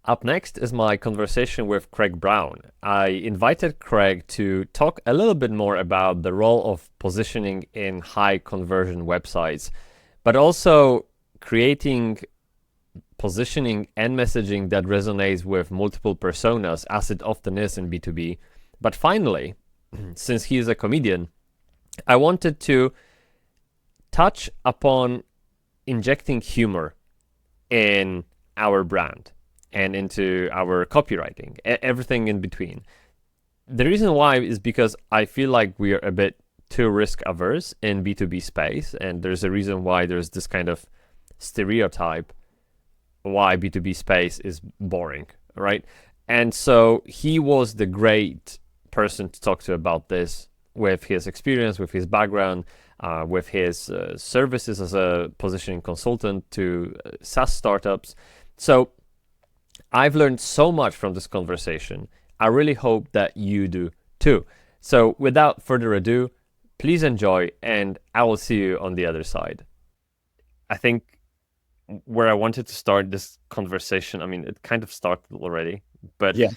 Up next is my conversation with Craig Brown. I invited Craig to talk a little bit more about the role of positioning in high conversion websites, but also creating positioning and messaging that resonates with multiple personas, as it often is in B2B. But finally, since he is a comedian, I wanted to touch upon injecting humor in our brand and into our copywriting, everything in between. The reason why is because I feel like we are a bit too risk averse in B2B space, and there's a reason why there's this kind of stereotype why B2B space is boring, right? And so he was the great person to talk to about this, with his experience, with his background, with his services as a positioning consultant to SaaS startups. So I've learned so much from this conversation. I really hope that you do too. So without further ado, please enjoy, and I will see you on the other side. I think where I wanted to start this conversation, I mean, it kind of started already, but Yeah.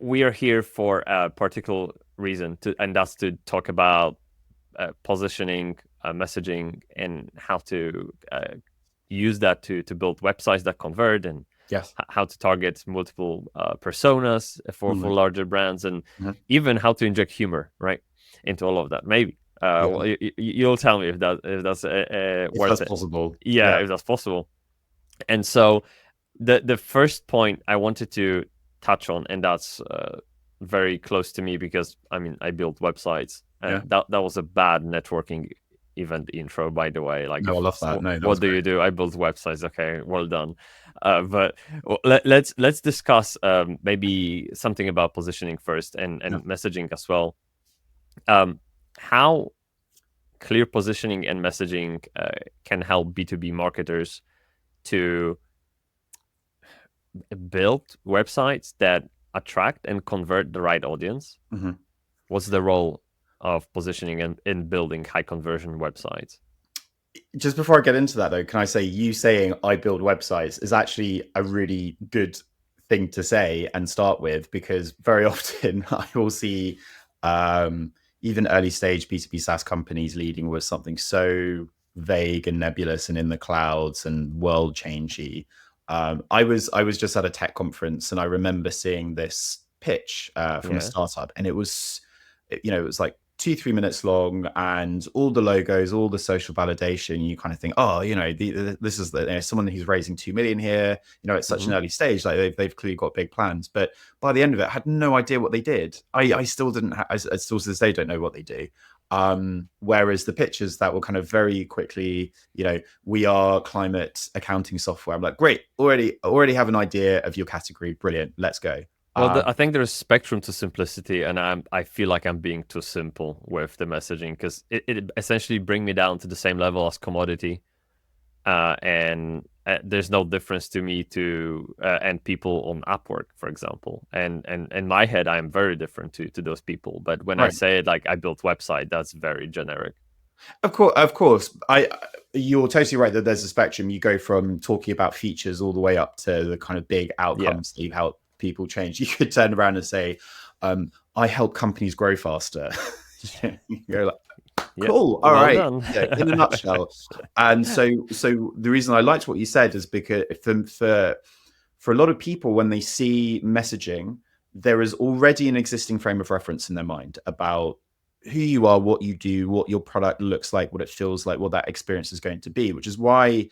We are here for a particular reason, and that's to talk about positioning, messaging, and how to use that to build websites that convert, and Yes. how to target multiple personas for Mm. larger brands, and Mhm. even how to inject humor right into all of that. Maybe Yeah. well, you'll tell me if that's If worth that's it. possible. Yeah, Yeah. if that's possible. And so the first point I wanted to touch on, and that's very close to me because I mean I build websites. Yeah. That was a bad networking event intro, by the way. Like, No, I if love that. No, that what was do great. you do? I build websites. Okay, well done. But let's discuss maybe something about positioning first, Yeah. and messaging as well. How clear positioning and messaging can help B2B marketers to build websites that attract and convert the right audience? Mhm. What's the role of positioning in building high conversion websites? Just before I get into that, though, can I say you saying I build websites is actually a really good thing to say and start with, because very often I will see even early stage B2B SaaS companies leading with something so vague and nebulous and in the clouds and world changey. I was just at a tech conference and I remember seeing this pitch from a Yeah. startup, and it was like 2-3 minutes long, and all the logos, all the social validation. You kind of think, oh, this is someone who's raising 2 million here. It's such Hmm. an early stage, like they've clearly got big plans. But by the end of it, I had no idea what they did. I still didn't. I still to this day don't know what they do. Whereas the pictures that were kind of very quickly, we are climate accounting software. I'm like, great, already have an idea of your category. Brilliant, let's go. Well, Um, I think there's spectrum to simplicity, and I feel like I'm being too simple with the messaging because it essentially bring me down to the same level as commodity, and there's no difference to me to and people on Upwork, for example. And in my head, I'm very different to those people. But when I right. say it like I built website, that's very generic. Of course. You're totally right that there's a spectrum. You go from talking about features all the way up to the kind of big Yeah. outcomes that you help people change. You could turn around and say, I help companies grow faster. You go like, Yeah. cool. All Well right. done. Yeah, in a nutshell. And so the reason I liked what you said is because for a lot of people, when they see messaging, there is already an existing frame of reference in their mind about who you are, what you do, what your product looks like, what it feels like, what that experience is going to be, which is why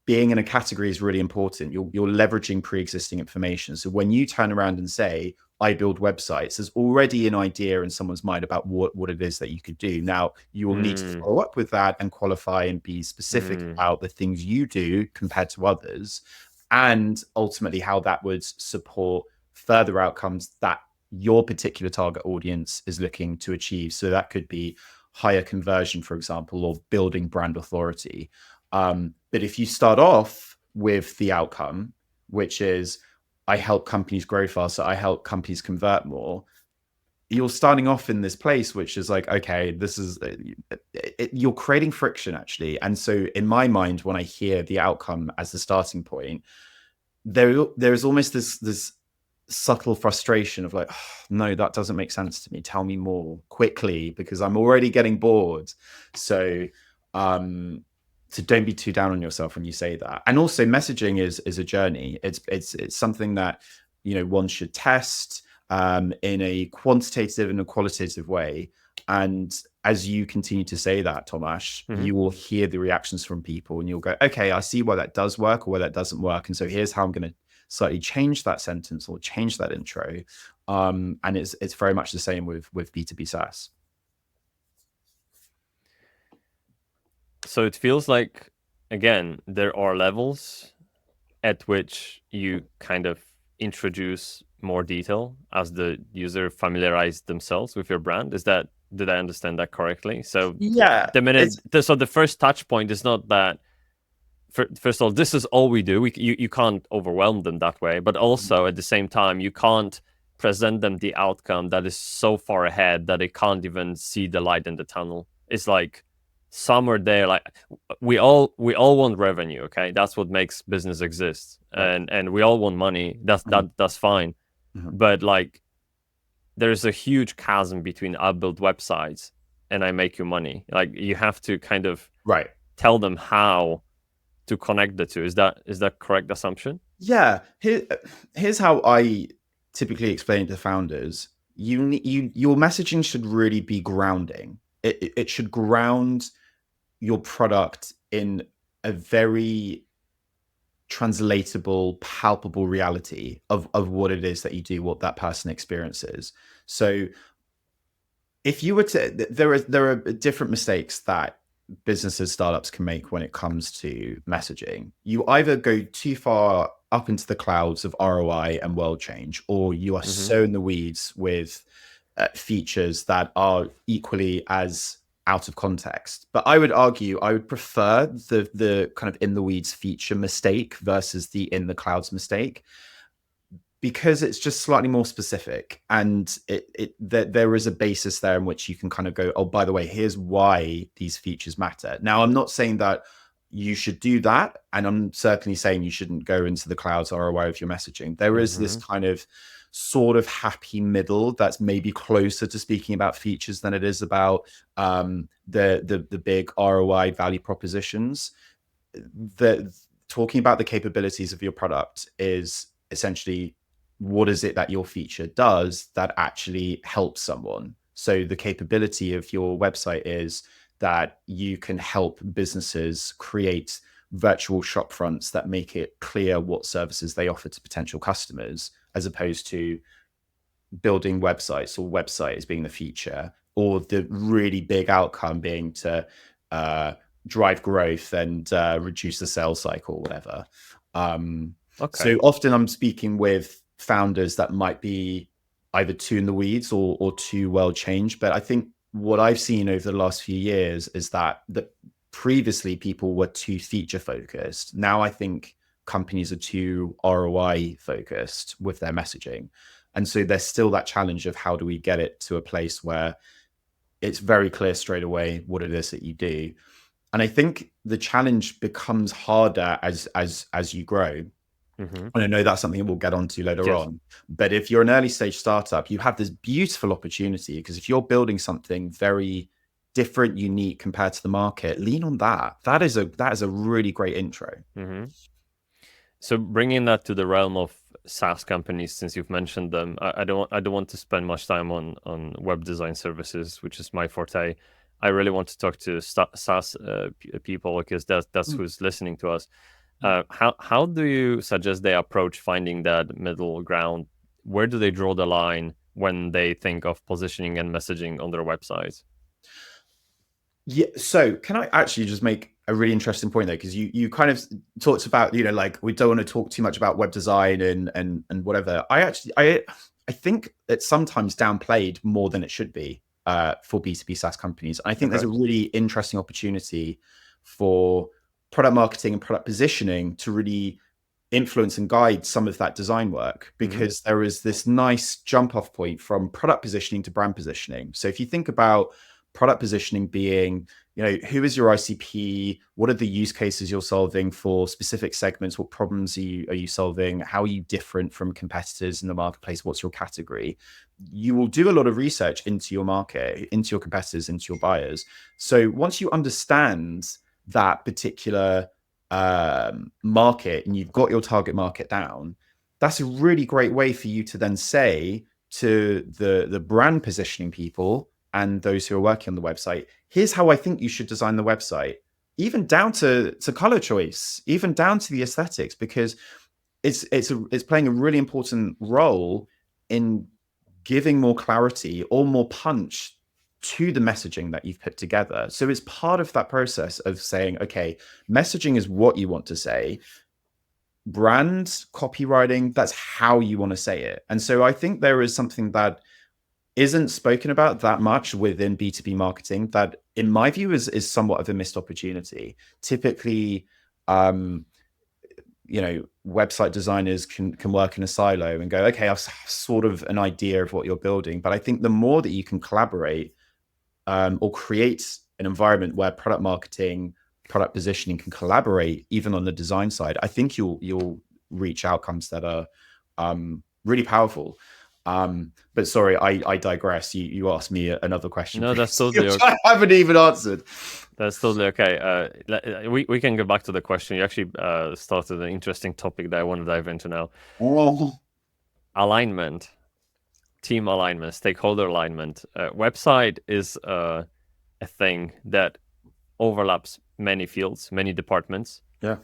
being in a category is really important. You're leveraging pre-existing information. So when you turn around and say, I build websites, there's already an idea in someone's mind about what it is that you could do. Now, you will need to Mm, follow up with that and qualify and be specific mm, about the things you do compared to others, and ultimately how that would support further outcomes that your particular target audience is looking to achieve. So that could be higher conversion, for example, or building brand authority. But if you start off with the outcome, which is I help companies grow faster, I help companies convert more, you're starting off in this place, which is like, okay, this is you're creating friction actually. And so in my mind, when I hear the outcome as the starting point, there is almost this subtle frustration of like, oh, no, that doesn't make sense to me. Tell me more quickly because I'm already getting bored. So, so don't be too down on yourself when you say that. And also, messaging is a journey. It's something that one should test in a quantitative and a qualitative way. And as you continue to say that, Tomasz, you will hear the reactions from people and you'll go, okay, I see why that does work or why that doesn't work. And so here's how I'm going to slightly change that sentence or change that intro. And it's very much the same with B2B SaaS. So it feels like, again, there are levels at which you kind of introduce more detail as the user familiarizes themselves with your brand. Did I understand that correctly? So yeah, so the first touch point is not that, first of all, this is all we do. You can't overwhelm them that way, but also at the same time, you can't present them the outcome that is so far ahead that they can't even see the light in the tunnel. It's like somewhere there, like we all want revenue. Okay, that's what makes business exist, right. and we all want money. That's fine, but like there's a huge chasm between I build websites and I make you money. Like you have to kind of tell them how to connect the two. Is that correct assumption? Yeah. Here's how I typically explain it to founders. Your messaging should really be grounding. It should ground your product in a very translatable, palpable reality of what it is that you do, what that person experiences. So if you were to, there are different mistakes that businesses, startups can make when it comes to messaging. You either go too far up into the clouds of ROI and world change, or you are so in the weeds with features that are equally as out of context. But I would argue I would prefer the kind of in the weeds feature mistake versus the in the clouds mistake, because it's just slightly more specific, and there is a basis there in which you can kind of go, oh, by the way, here's why these features matter. Now, I'm not saying that you should do that, and I'm certainly saying you shouldn't go into the clouds ROI of your messaging. There is this kind of sort of happy middle that's maybe closer to speaking about features than it is about the big ROI value propositions. Talking about the capabilities of your product is essentially, what is it that your feature does that actually helps someone? So the capability of your website is that you can help businesses create virtual shop fronts that make it clear what services they offer to potential customers, as opposed to building websites or websites being the feature, or the really big outcome being to drive growth and reduce the sales cycle, whatever. So often I'm speaking with founders that might be either too in the weeds or too well changed. But I think what I've seen over the last few years is that previously people were too feature focused. Now I think companies are too ROI focused with their messaging. And so there's still that challenge of how do we get it to a place where it's very clear straight away what it is that you do. And I think the challenge becomes harder as you grow. And I know that's something we'll get onto later on. But if you're an early stage startup, you have this beautiful opportunity, because if you're building something very different, unique compared to the market, lean on that. That is a really great intro. So bringing that to the realm of SaaS companies, since you've mentioned them, I don't want to spend much time on web design services, which is my forte. I really want to talk to SaaS people, because that's who's listening to us. How do you suggest they approach finding that middle ground? Where do they draw the line when they think of positioning and messaging on their websites? Yeah. So can I actually just make a really interesting point there? Because you kind of talked about, like, we don't want to talk too much about web design and whatever. I think it's sometimes downplayed more than it should be for B2B SaaS companies. I think there's a really interesting opportunity for product marketing and product positioning to really influence and guide some of that design work, because there is this nice jump off point from product positioning to brand positioning. So if you think about product positioning being, who is your ICP? What are the use cases you're solving for specific segments? What problems are you solving? How are you different from competitors in the marketplace? What's your category? You will do a lot of research into your market, into your competitors, into your buyers. So once you understand that particular market and you've got your target market down, that's a really great way for you to then say to the brand positioning people and those who are working on the website, here's how I think you should design the website, even down to color choice, even down to the aesthetics, because it's playing a really important role in giving more clarity or more punch to the messaging that you've put together. So it's part of that process of saying, okay, messaging is what you want to say. Brand copywriting, that's how you want to say it. And so I think there is something that isn't spoken about that much within B2B marketing that, in my view, is somewhat of a missed opportunity. Typically, website designers can work in a silo and go, okay, I've sort of an idea of what you're building. But I think the more that you can collaborate or create an environment where product marketing, product positioning can collaborate, even on the design side, I think you'll reach outcomes that are really powerful. But sorry, I digress. You asked me another question. No, that's totally okay. I haven't even answered. That's totally okay. We can go back to the question. You actually started an interesting topic that I want to dive into now. Oh. Alignment, team alignment, stakeholder alignment. Website is a thing that overlaps many fields, many departments. Yeah.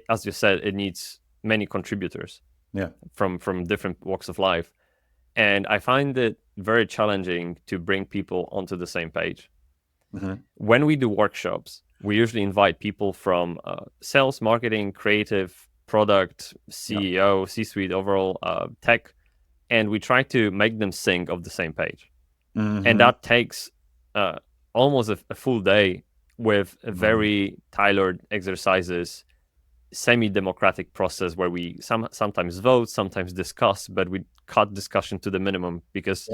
As you said, it needs many contributors. Yeah. From different walks of life. And I find it very challenging to bring people onto the same page. Mm-hmm. When we do workshops, we usually invite people from sales, marketing, creative, product, CEO, C-suite, overall tech, and we try to make them sing of the same page. Mm-hmm. And that takes almost a full day with very tailored exercises, semi-democratic process where we sometimes vote, sometimes discuss, but we cut discussion to the minimum because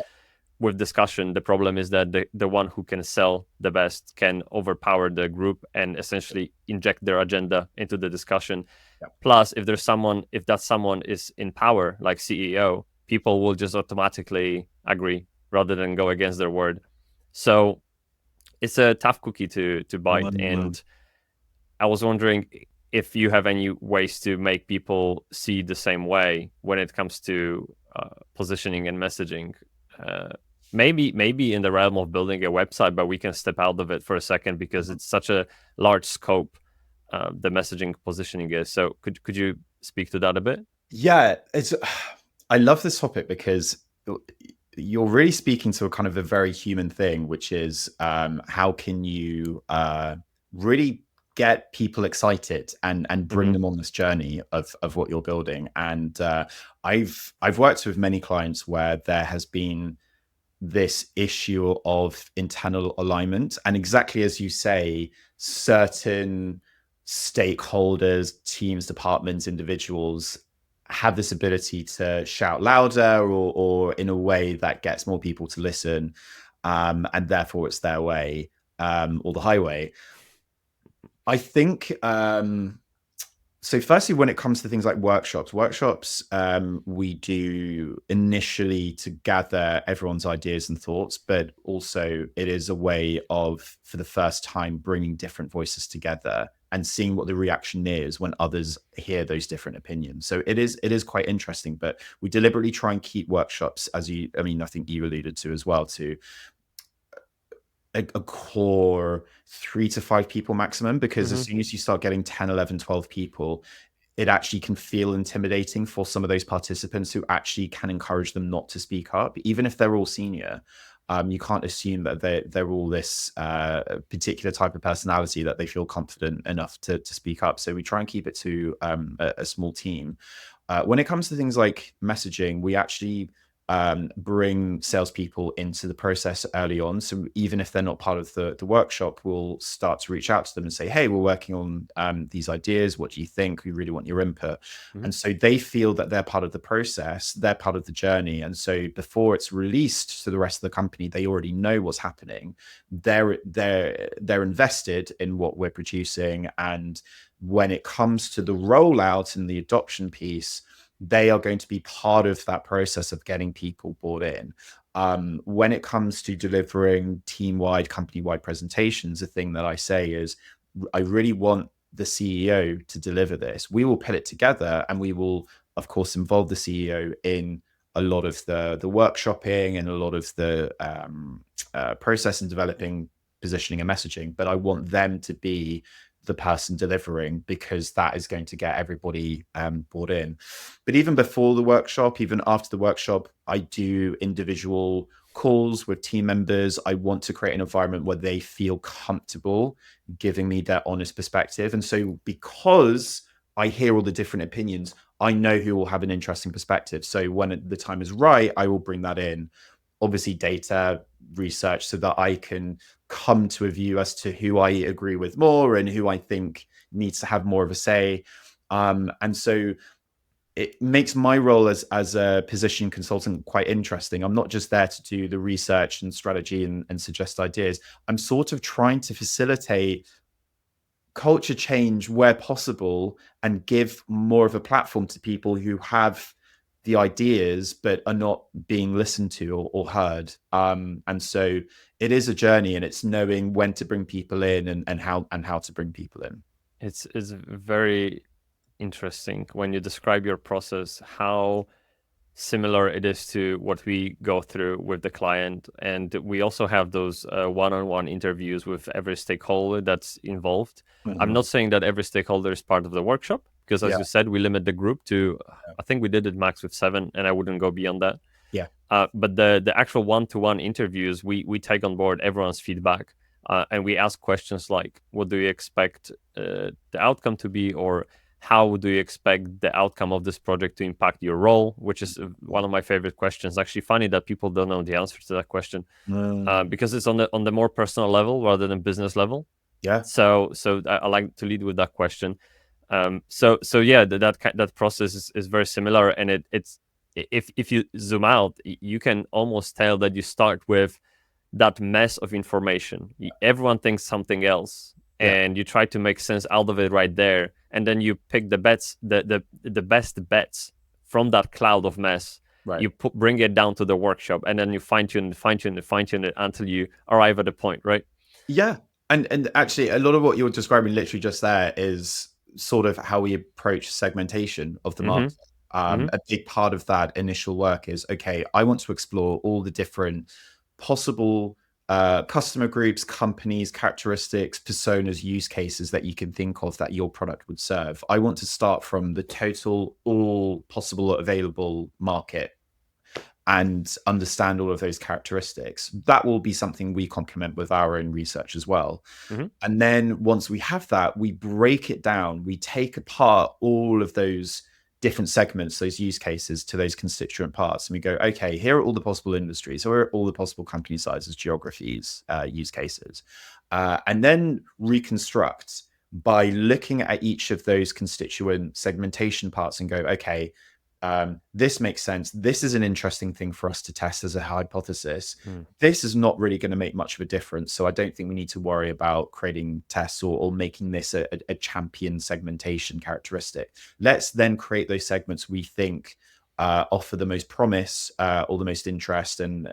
with discussion, the problem is that the one who can sell the best can overpower the group and essentially inject their agenda into the discussion. Plus, if that someone is in power, like CEO, people will just automatically agree rather than go against their word. So it's a tough cookie to bite. And I was wondering if you have any ways to make people see the same way when it comes to positioning and messaging. Maybe in the realm of building a website, but we can step out of it for a second because it's such a large scope, the messaging positioning is. So could you speak to that a bit? Yeah, I love this topic because you're really speaking to a kind of a very human thing, which is how can you really get people excited and bring them on this journey of what you're building. And I've worked with many clients where there has been this issue of internal alignment, and exactly as you say, certain stakeholders, teams, departments, individuals have this ability to shout louder or in a way that gets more people to listen, and therefore it's their way or the highway. I think, so firstly, when it comes to things like workshops, we do initially to gather everyone's ideas and thoughts, but also it is a way of, for the first time, bringing different voices together and seeing what the reaction is when others hear those different opinions. So it is quite interesting, but we deliberately try and keep workshops, I think you alluded to as well, to a core 3 to 5 people maximum, because as soon as you start getting 10, 11, 12 people, it actually can feel intimidating for some of those participants who actually can encourage them not to speak up, even if they're all senior. You can't assume that they're all this particular type of personality that they feel confident enough to speak up. So we try and keep it to a small team. When it comes to things like messaging, we actually bring salespeople into the process early on. So even if they're not part of the workshop, we'll start to reach out to them and say, hey, we're working on these ideas. What do you think? We really want your input. Mhm. And so they feel that they're part of the process, they're part of the journey. And so before it's released to the rest of the company, they already know what's happening. They're invested in what we're producing. And when it comes to the rollout and the adoption piece, they are going to be part of that process of getting people bought in. When it comes to delivering team-wide, company-wide presentations, the thing that I say is, I really want the CEO to deliver this. We will put it together, and we will, of course, involve the CEO in a lot of the workshopping and a lot of the process and developing positioning and messaging. But I want them to be the person delivering, because that is going to get everybody bought in. But even before the workshop, even after the workshop, I do individual calls with team members. I want to create an environment where they feel comfortable giving me their honest perspective. And so because I hear all the different opinions, I know who will have an interesting perspective. So when the time is right, I will bring that in. Obviously, data research, so that I can come to a view as to who I agree with more and who I think needs to have more of a say. And so it makes my role as a position consultant quite interesting. I'm not just there to do the research and strategy and suggest ideas. I'm sort of trying to facilitate culture change where possible and give more of a platform to people who have the ideas but are not being listened to or heard. And so it is a journey, and it's knowing when to bring people in and how to bring people in. It's very interesting when you describe your process, how similar it is to what we go through with the client. And we also have those one-on-one interviews with every stakeholder that's involved. I'm Mhm. not saying that every stakeholder is part of the workshop, because as Yeah, you said, we limit the group to, I think we did it max with 7, and I wouldn't go beyond that. yeah, But the actual one-to-one interviews, we take on board everyone's feedback, and we ask questions like, what do you expect the outcome to be, or how do you expect the outcome of this project to impact your role, which is one of my favorite questions. Actually, funny that people don't know the answer to that question, mm, because it's on the more personal level rather than business level. yeah, So I like to lead with that question. So yeah, that process is very similar, and it's, if you zoom out, you can almost tell that you start with that mess of information. Everyone thinks something else, yeah, and you try to make sense out of it right there, and then you pick the bets, the best bets from that cloud of mess. right. You bring it down to the workshop, and then you fine tune it until you arrive at a point, right? Yeah. And actually, a lot of what you're describing literally just there is sort of how we approach segmentation of the Mm-hmm. market. Mm-hmm. A big part of that initial work is, okay, I want to explore all the different possible customer groups, companies, characteristics, personas, use cases that you can think of that your product would serve. I want to start from the total, all possible available market and understand all of those characteristics. That will be something we complement with our own research as well. Mm-hmm. And then once we have that, we break it down. We take apart all of those different segments, those use cases, to those constituent parts. And we go, okay, here are all the possible industries, here are all the possible company sizes, geographies, use cases. And then reconstruct by looking at each of those constituent segmentation parts and go, okay, this makes sense. This is an interesting thing for us to test as a hypothesis. Mm. This is not really going to make much of a difference. So I don't think we need to worry about creating tests or making this a champion segmentation characteristic. Let's then create those segments we think offer the most promise or the most interest, and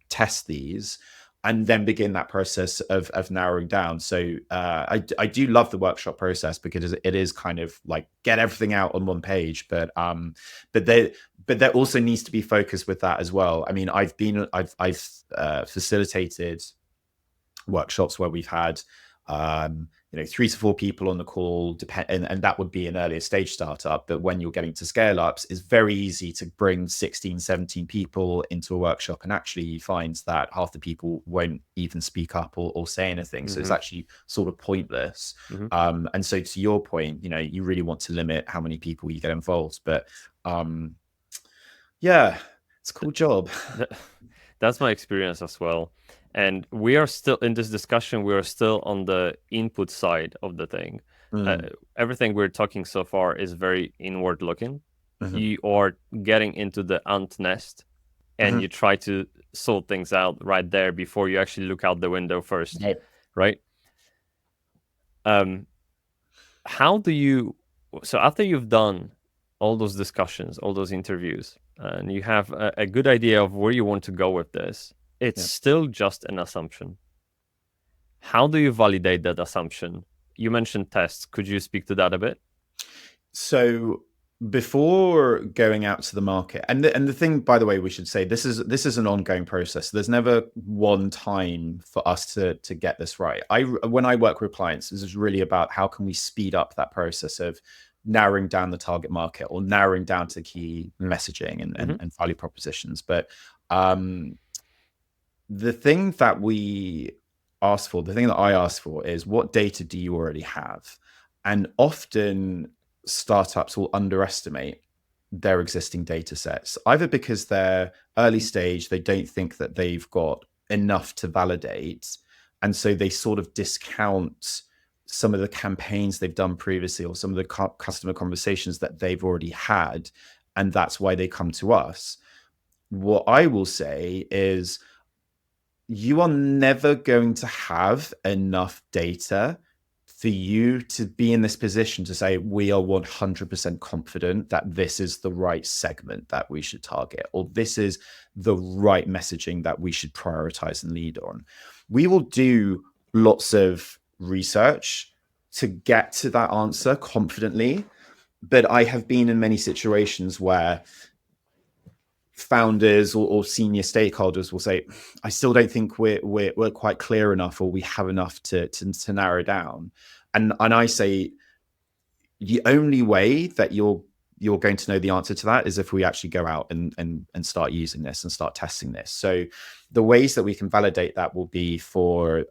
test these, and then begin that process of narrowing down. So I do love the workshop process, because it is kind of like get everything out on one page, but there also needs to be focus with that as well. I mean, I've facilitated workshops where we've had 3 to 4 people on the call, and that would be an earlier stage startup. But when you're getting to scale ups, it's very easy to bring 16, 17 people into a workshop, and actually you find that half the people won't even speak up or say anything. So it's Mm-hmm. actually sort of pointless. Mm-hmm. And so to your point, you really want to limit how many people you get involved. But yeah, It's a cool job. That's my experience as well. And we are still in this discussion, we are still on the input side of the thing. Mm. Everything we're talking so far is very inward looking. Mhm. You are getting into the ant nest and Mhm. you try to sort things out right there before you actually look out the window first, Yeah. right? Um, how do you, so after you've done all those discussions, all those interviews, and you have a good idea of where you want to go with this, it's Yeah. still just an assumption. How do you validate that assumption? You mentioned tests. Could you speak to that a bit? So before going out to the market, and the thing, by the way, we should say this is an ongoing process. There's never one time for us to get this right. When I work with clients, this is really about how can we speed up that process of narrowing down the target market or narrowing down to key messaging Mm-hmm. and value propositions. But um, the thing that the thing that I ask for is what data do you already have? And often startups will underestimate their existing data sets, either because they're early stage, they don't think that they've got enough to validate. And so they sort of discount some of the campaigns they've done previously or some of the customer conversations that they've already had. And that's why they come to us. What I will say is, you are never going to have enough data for you to be in this position to say we are 100% confident that this is the right segment that we should target, or this is the right messaging that we should prioritize and lead on. We will do lots of research to get to that answer confidently, but I have been in many situations where founders or senior stakeholders will say, I still don't think we're quite clear enough, or we have enough to narrow down. And I say, the only way that you're going to know the answer to that is if we actually go out and start using this and start testing this. So the ways that we can validate that will be for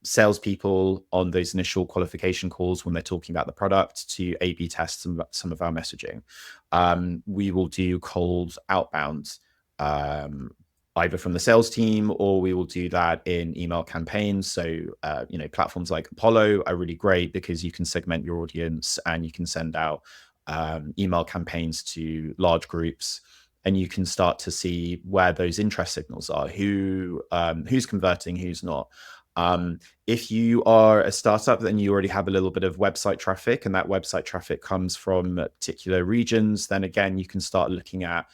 salespeople on those initial qualification calls when they're talking about the product to A/B test some of our messaging. We will do cold outbound, either from the sales team, or we will do that in email campaigns. So, platforms like Apollo are really great because you can segment your audience and you can send out email campaigns to large groups, and you can start to see where those interest signals are, who's converting, who's not. If you are a startup, then you already have a little bit of website traffic, and that website traffic comes from particular regions. Then again, you can start looking at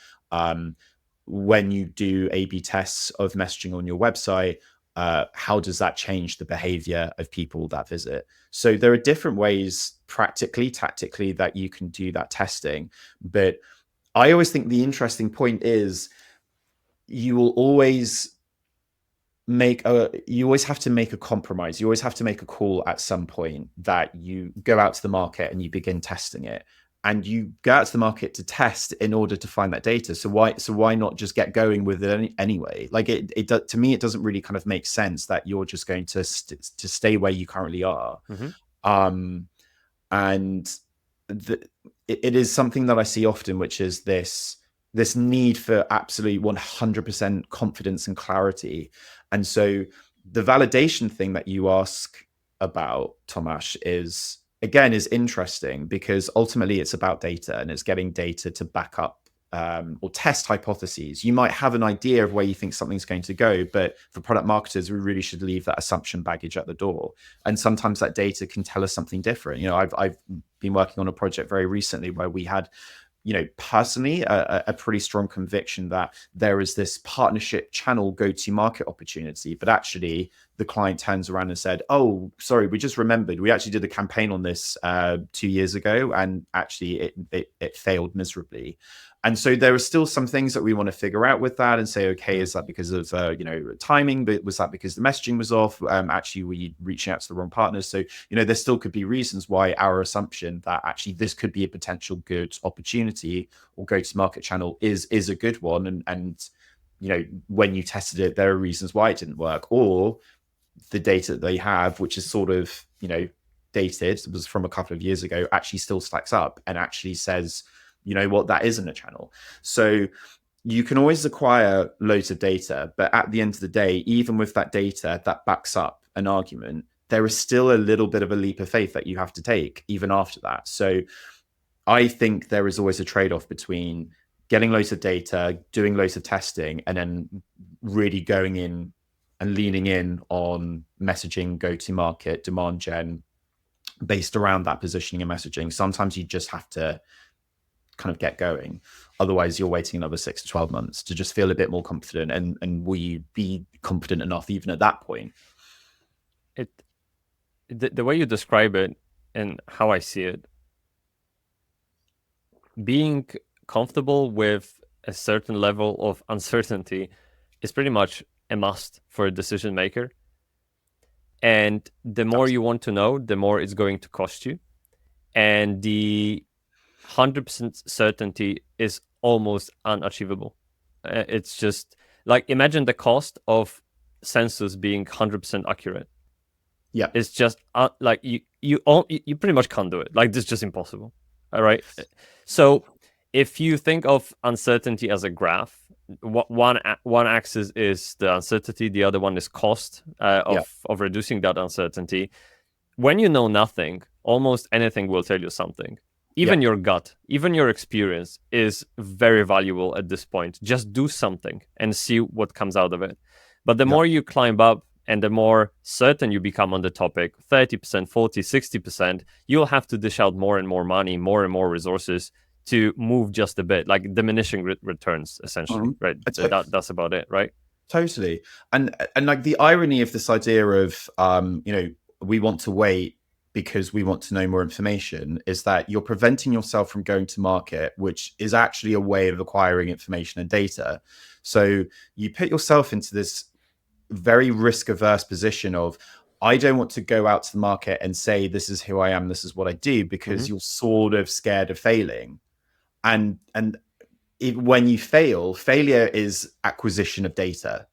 when you do A/B tests of messaging on your website, how does that change the behavior of people that visit? So there are different ways, practically, tactically, that you can do that testing. But I always think the interesting point is you will always you always have to make a compromise. You always have to make a call at some point that you go out to the market and you begin testing it. And you go out to the market to test in order to find that data. So why not just get going with it anyway? Like to me, it doesn't really kind of make sense that you're just going to stay where you currently are. Mm-hmm. Um, and it is something that I see often, which is this need for absolute 100% confidence and clarity. And so the validation thing that you ask about, Tomasz, is interesting because ultimately it's about data, and it's getting data to back up or test hypotheses. You might have an idea of where you think something's going to go, but for product marketers, we really should leave that assumption baggage at the door. And sometimes that data can tell us something different. I've been working on a project very recently where we had, personally, a pretty strong conviction that there is this partnership channel go-to-market opportunity, but actually the client turns around and said, "Oh, sorry, we just remembered. We actually did a campaign on this 2 years ago, and actually it failed miserably." And so there are still some things that we want to figure out with that and say, okay, is that because of timing? But was that because the messaging was off? Actually, we reaching out to the wrong partners. So there still could be reasons why our assumption that actually this could be a potential good opportunity or go-to-market channel is a good one. And when you tested it, there are reasons why it didn't work, or the data that they have, which is sort of dated, it was from a couple of years ago, actually still stacks up and actually says, you know what, that isn't a channel. So you can always acquire loads of data, but at the end of the day, even with that data that backs up an argument, there is still a little bit of a leap of faith that you have to take even after that. So I think there is always a trade-off between getting loads of data, doing loads of testing, and then really going in and leaning in on messaging, go-to-market, demand gen, based around that positioning and messaging. Sometimes you just have to kind of get going. Otherwise, you're waiting another 6 to 12 months to just feel a bit more confident. And will you be confident enough even at that point? The way you describe it and how I see it, being comfortable with a certain level of uncertainty is pretty much a must for a decision maker. And the more you want to know, the more it's going to cost you. And the 100% certainty is almost unachievable. It's just like, imagine the cost of census being 100% accurate. Yeah, it's just like you pretty much can't do it. Like, this is just impossible. All right. So if you think of uncertainty as a graph, one axis is the uncertainty, the other one is cost of reducing that uncertainty. When you know nothing, almost anything will tell you something. Even your gut, even your experience is very valuable at this point. Just do something and see what comes out of it. But the more you climb up and the more certain you become on the topic, 30%, 40, 60%, you'll have to dish out more and more money, more and more resources to move just a bit, like diminishing returns, essentially, right? That's about it, right? Totally. And like the irony of this idea of, we want to wait because we want to know more information is that you're preventing yourself from going to market, which is actually a way of acquiring information and data. So you put yourself into this very risk averse position of, I don't want to go out to the market and say, this is who I am, this is what I do, because you're sort of scared of failing. And when you failure is acquisition of data.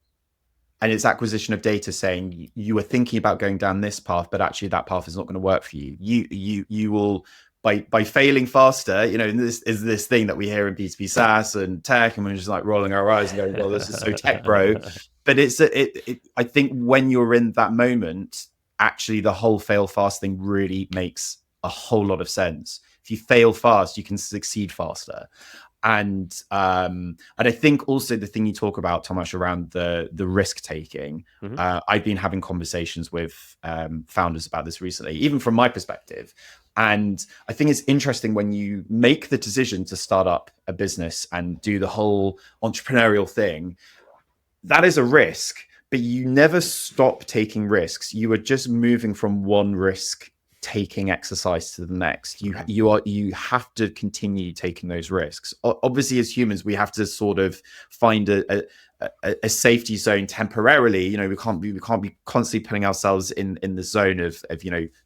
And it's acquisition of data saying you were thinking about going down this path, but actually that path is not going to work for you. You will, by failing faster, this is this thing that we hear in B2B SaaS and tech, and we're just like rolling our eyes and going, well, this is so tech, bro. But I think when you're in that moment, actually the whole fail fast thing really makes a whole lot of sense. If you fail fast, you can succeed faster. And I think also the thing you talk about, Tomasz, around the risk taking, I've been having conversations with founders about this recently, even from my perspective. And I think it's interesting when you make the decision to start up a business and do the whole entrepreneurial thing, that is a risk, but you never stop taking risks. You are just moving from one risk taking exercise to the next. You have to continue taking those risks. Obviously, as humans, we have to sort of find a safety zone temporarily. We can't be constantly putting ourselves in the zone of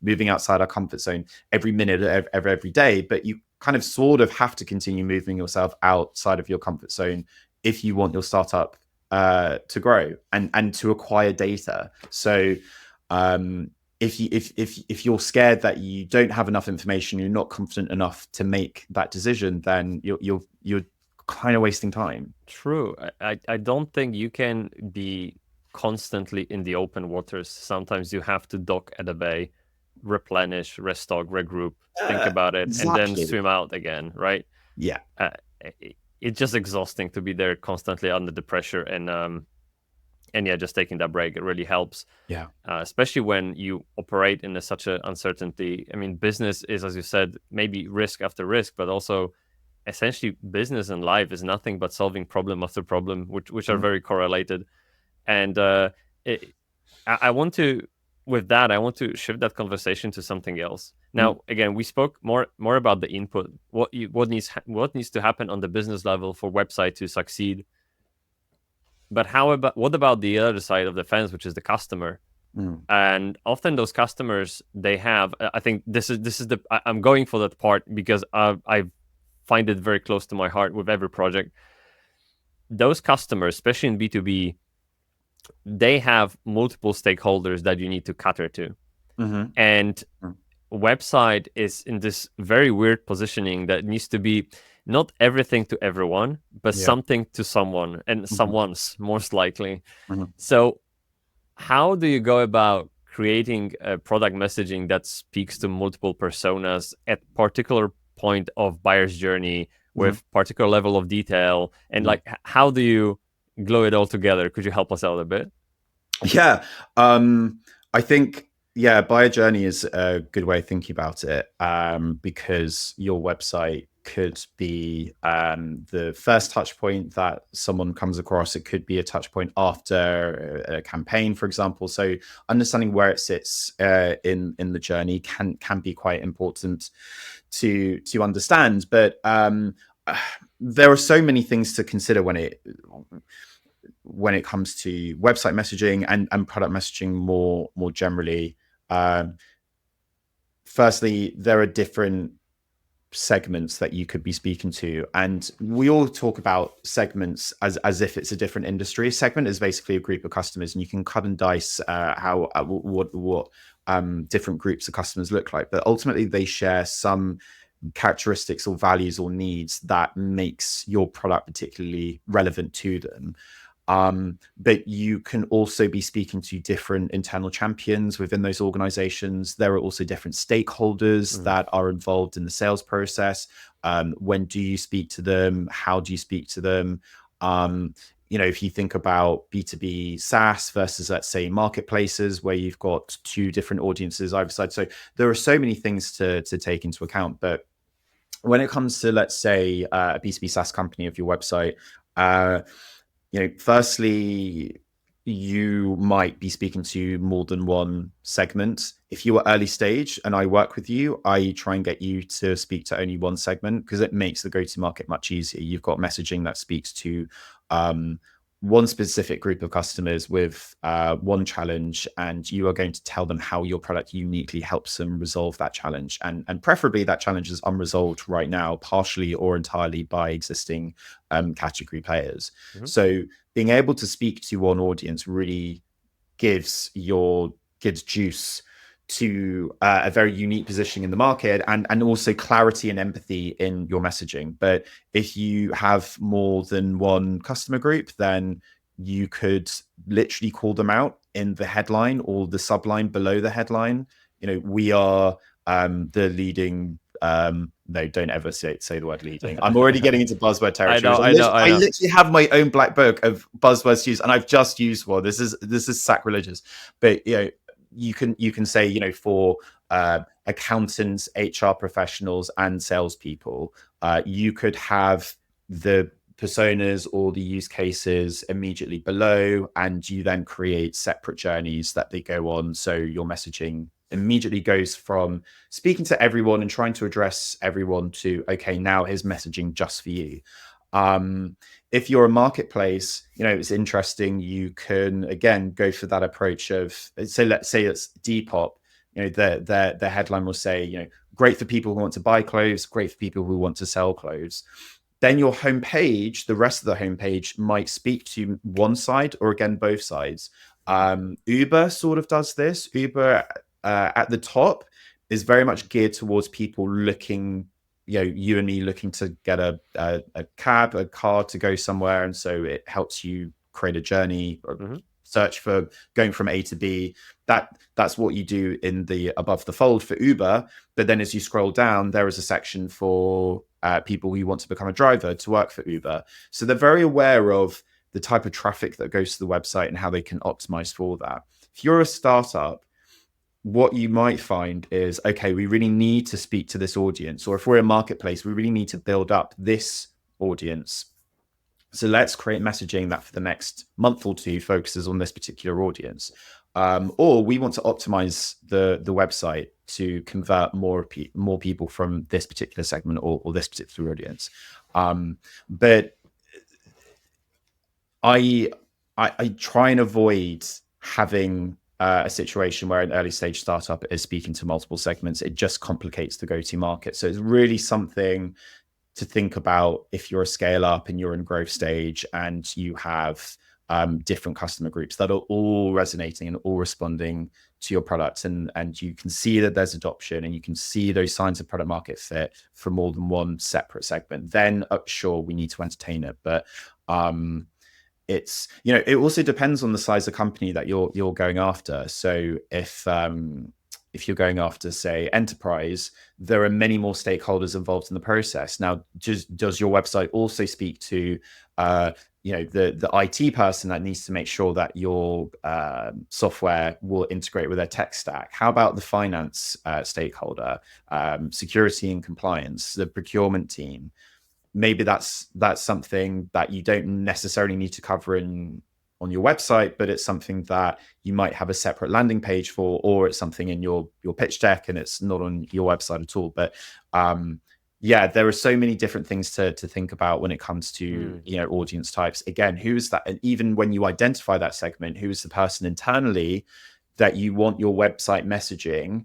moving outside our comfort zone every minute of every day. But you kind of sort of have to continue moving yourself outside of your comfort zone if you want your startup to grow and to acquire data. So if you're scared that you don't have enough information, you're not confident enough to make that decision, then you're kind of wasting time. True. I don't think you can be constantly in the open waters. Sometimes you have to dock at a bay, replenish, restock, regroup, think about it, exactly. And then swim out again, right? Yeah. It's just exhausting to be there constantly under the pressure, and yeah, just taking that break, it really helps. Yeah. Especially when you operate in such an uncertainty. I mean, business is, as you said, maybe risk after risk, but also essentially business and life is nothing but solving problem after problem, which are very correlated. And I want to shift that conversation to something else. Now, again, we spoke more about the input, what needs to happen on the business level for website to succeed. But what about the other side of the fence, which is the customer? And often those customers, they have, I think I'm going for that part because I find it very close to my heart with every project. Those customers, especially in B2B, they have multiple stakeholders that you need to cater to. And website is in this very weird positioning that needs to be, not everything to everyone, but Yeah. something to someone, and Mhm. someone's most likely. Mhm. So how do you go about creating a product messaging that speaks to multiple personas at particular point of buyer's journey Mhm. with particular level of detail, and Mhm. like how do you glue it all together? Could you help us out a bit? Yeah. I think, yeah, buyer journey is a good way of thinking about it, because your website could be the first touch point that someone comes across. It could be a touch point after a campaign, for example. So understanding where it sits in the journey can be quite important to understand. But there are so many things to consider when it comes to website messaging and product messaging more generally. Um, Firstly, there are different segments that you could be speaking to, and we all talk about segments as if it's a different industry. A segment is basically a group of customers, and you can cut and dice how what different groups of customers look like, but ultimately they share some characteristics or values or needs that makes your product particularly relevant to them. But you can also be speaking to different internal champions within those organizations. There are also different stakeholders Mm. that are involved in the sales process. When do you speak to them? How do you speak to them? Um, if you think about B2B SaaS versus, let's say, marketplaces where you've got two different audiences either side. So there are so many things to take into account. But when it comes to, let's say, a B2B SaaS company of your website, uh, firstly, you might be speaking to more than one segment. If you are early stage and I work with you, I try and get you to speak to only one segment because it makes the go-to-market much easier. You've got messaging that speaks to um, one specific group of customers with one challenge, and you are going to tell them how your product uniquely helps them resolve that challenge. And preferably that challenge is unresolved right now, partially or entirely by existing category players. Mhm. So being able to speak to one audience really gives juice to a very unique positioning in the market, and also clarity and empathy in your messaging. But if you have more than one customer group, then you could literally call them out in the headline or the subline below the headline. We are the leading no, don't ever say the word leading. I'm already getting into buzzword I territory. know, Which I know, I I know. literally have my own black book of buzzwords to use, and I've just used one. This is sacrilegious. But you can say, for accountants, HR professionals, and salespeople, you could have the personas or the use cases immediately below, and you then create separate journeys that they go on. So your messaging immediately goes from speaking to everyone and trying to address everyone to, okay, now here's messaging just for you. Um, if you're a marketplace, it's interesting. You can again go for that approach of, so let's say it's Depop. Their headline will say, great for people who want to buy clothes, great for people who want to sell clothes. Then your homepage, the rest of the homepage might speak to one side or again both sides. Uber sort of does this. Uber at the top is very much geared towards people looking, you and me looking to get a cab, a car to go somewhere, and so it helps you create a journey or Mhm. search for going from A to B. That's what you do in the above the fold for Uber. But then as you scroll down, there is a section for people who want to become a driver to work for Uber. So they're very aware of the type of traffic that goes to the website and how they can optimize for that. If you're a startup, what you might find is, okay, we really need to speak to this audience, or if we're a marketplace, we really need to build up this audience. So let's create messaging that for the next month or two focuses on this particular audience. Or we want to optimize the website to convert more people from this particular segment or this particular audience. But I, I try and avoid having a situation where an early stage startup is speaking to multiple segments. It just complicates the go to market. So it's really something to think about if you're a scale up and you're in growth stage and you have different customer groups that are all resonating and all responding to your product, and you can see that there's adoption and you can see those signs of product market fit for more than one separate segment, then sure, we need to entertain it. But it's, it also depends on the size of company that you're going after. So if you're going after, say, enterprise, there are many more stakeholders involved in the process. Now, does your website also speak to the IT person that needs to make sure that your software will integrate with their tech stack? How about the finance stakeholder, security and compliance, the procurement team? Maybe that's something that you don't necessarily need to cover on your website, but it's something that you might have a separate landing page for, or it's something in your pitch deck and it's not on your website at all. But there are so many different things to think about when it comes to audience types. Again, who's that? And even when you identify that segment, who's the person internally that you want your website messaging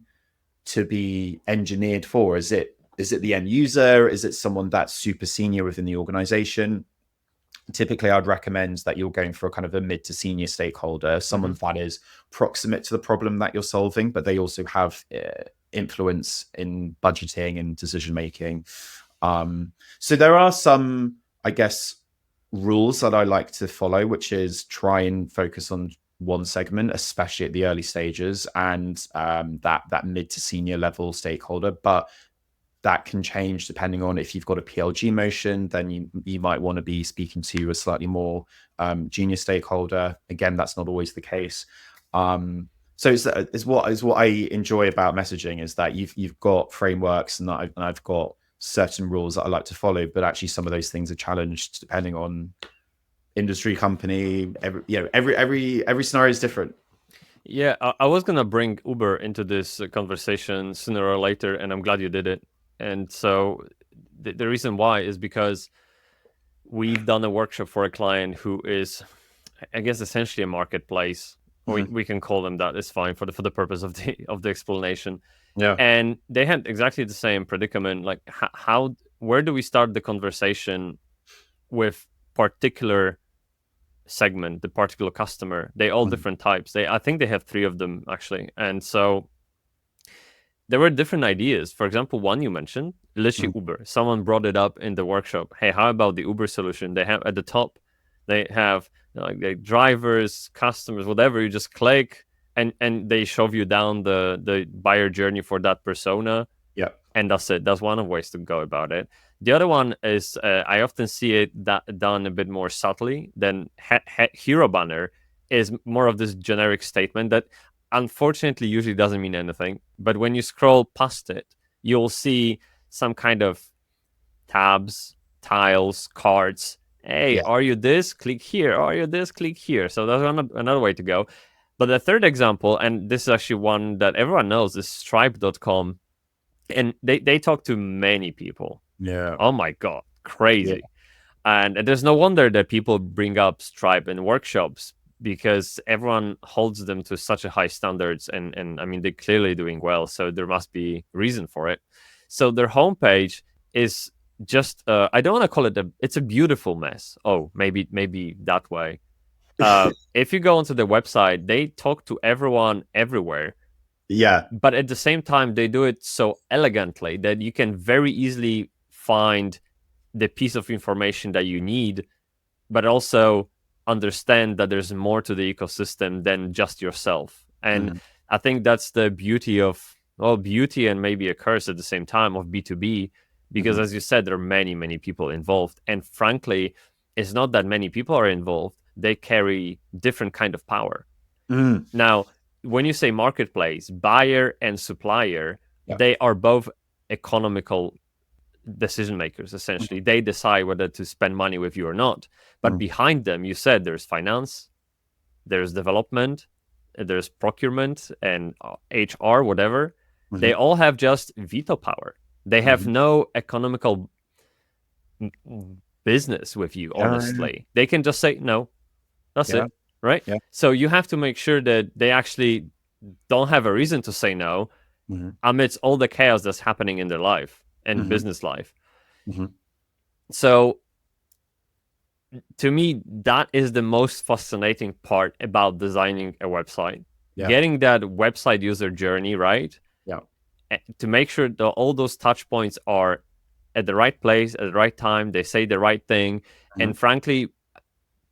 to be engineered for? Is it the end user? Is it someone that's super senior within the organization? Typically, I'd recommend that you're going for a kind of a mid to senior stakeholder, someone that is proximate to the problem that you're solving, but they also have influence in budgeting and decision making. So there are some, I guess, rules that I like to follow, which is try and focus on one segment, especially at the early stages, and that mid to senior level stakeholder. But that can change depending on if you've got a PLG motion, then you might want to be speaking to a slightly more junior stakeholder. Again, that's not always the case. So is what I enjoy about messaging, is that you've got frameworks and I've got certain rules that I like to follow, but actually some of those things are challenged depending on industry, company. Every scenario is different. Yeah, I was gonna bring Uber into this conversation sooner or later, and I'm glad you did it. And so the reason why is because we've done a workshop for a client who is, I guess, essentially a marketplace. We can call them that. It's fine for the purpose of the explanation. Yeah. And they had exactly the same predicament. Like, where do we start the conversation with particular segment, the particular customer? They all different types. I think they have 3 of them actually. And so there were different ideas. For example, one you mentioned, literally Uber. Someone brought it up in the workshop. Hey, how about the Uber solution? They have at the top, they have like drivers, customers, whatever. You just click and they shove you down the buyer journey for that persona. Yeah. And that's it. That's one of ways to go about it. The other one is I often see it done a bit more subtly than hero banner is more of this generic statement that unfortunately usually doesn't mean anything. But when you scroll past it, you'll see some kind of tabs, tiles, cards. Hey, are you this? Click here. Are you this? Click here. So that's another way to go. But the third example, and this is actually one that everyone knows, is Stripe.com. And they talk to many people. Yeah. Oh my God, crazy. Yeah. And there's no wonder that people bring up Stripe in workshops, because everyone holds them to such a high standards, and I mean, they're clearly doing well, so there must be reason for it. So their homepage is just I don't want to call it it's a beautiful mess. Oh, maybe that way. If you go onto the website, they talk to everyone everywhere. Yeah. But at the same time, they do it so elegantly that you can very easily find the piece of information that you need, but also understand that there's more to the ecosystem than just yourself. And I think that's the beauty and maybe a curse at the same time of B2B, because as you said, there are many people involved. And frankly, it's not that many people are involved. They carry different kind of power. Now, when you say marketplace, buyer and supplier, they are both economical decision makers, essentially. They decide whether to spend money with you or not. But behind them, you said there's finance, there's development, there's procurement and HR, whatever. They all have just veto power. They have no economical business with you, honestly. They can just say no. That's it, right? Yeah. So you have to make sure that they actually don't have a reason to say no amidst all the chaos that's happening in their life and business life. So to me, that is the most fascinating part about designing a website. Yeah. Getting that website user journey right, Yeah. to make sure that all those touch points are at the right place at the right time, they say the right thing, and frankly,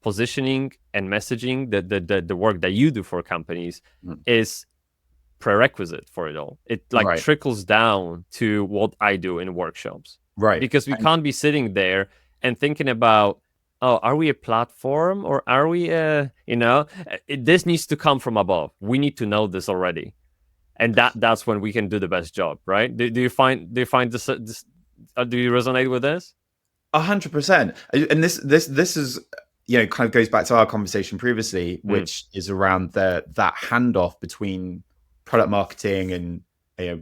positioning and messaging, the work that you do for companies, is prerequisite for it all. It like Right. trickles down to what I do in workshops, Right. because we can't be sitting there and thinking about, oh, are we a platform or are we this needs to come from above. We need to know this already, and that's when we can do the best job, right? Do you find this do you resonate with this? 100%. And this is, kind of goes back to our conversation previously, which is around that handoff between product marketing and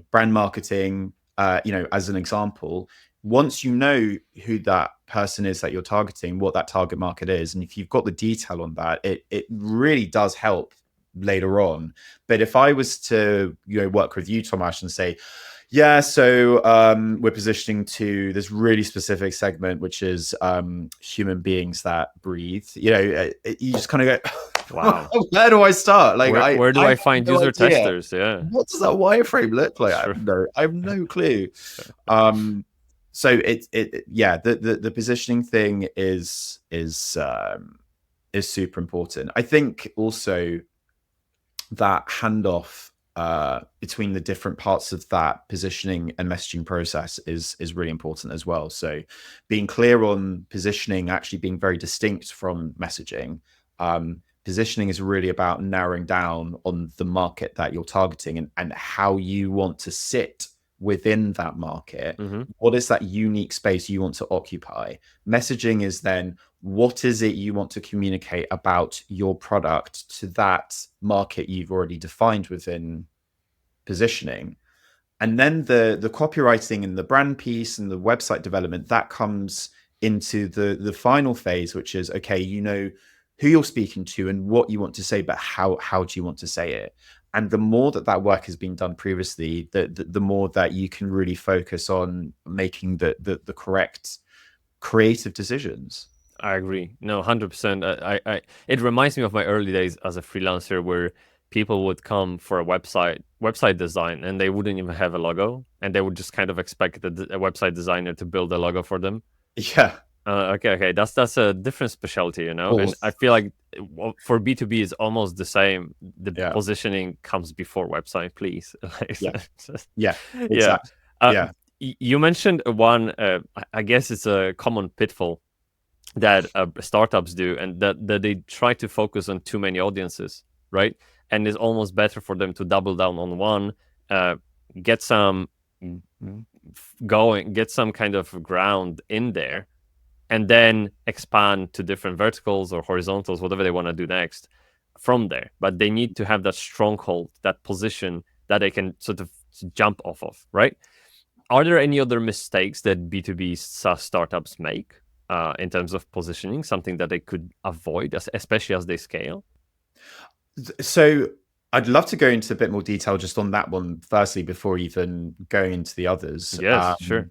brand marketing. As an example, once you know who that person is that you're targeting, what that target market is, and if you've got the detail on that, it really does help later on. But if I was to work with you, Tomasz, and say, yeah, so we're positioning to this really specific segment, which is human beings that breathe. You just kind of go, Wow. where do I start? Like, where do I I have find no user idea. testers? Yeah. What does that wireframe look like? Sure. I have no clue. So yeah, the positioning thing is super important. I think also that handoff between the different parts of that positioning and messaging process is really important as well. So being clear on positioning, actually being very distinct from messaging. Positioning is really about narrowing down on the market that you're targeting and how you want to sit within that market. What is that unique space you want to occupy? Messaging is then, what is it you want to communicate about your product to that market you've already defined within positioning? And then the copywriting and the brand piece and the website development, that comes into the final phase, which is, okay, who you're speaking to and what you want to say, but how do you want to say it? And the more that work has been done previously, the more that you can really focus on making the correct creative decisions. I agree. No, 100%. It reminds me of my early days as a freelancer, where people would come for a website design and they wouldn't even have a logo, and they would just kind of expect a website designer to build a logo for them. Yeah. Okay. That's a different specialty, and I feel like for B2B is almost the same. The positioning comes before website, please. Yeah. Yeah. Yeah. You mentioned one. I guess it's a common pitfall that startups do, and that they try to focus on too many audiences, right? And it's almost better for them to double down on one, get some going, get some kind of ground in there, and then expand to different verticals or horizontals, whatever they want to do next from there. But they need to have that stronghold, that position that they can sort of jump off of, right? Are there any other mistakes that B2B SaaS startups make in terms of positioning, something that they could avoid, especially as they scale? So I'd love to go into a bit more detail just on that one, firstly, before even going into the others. Yes, sure.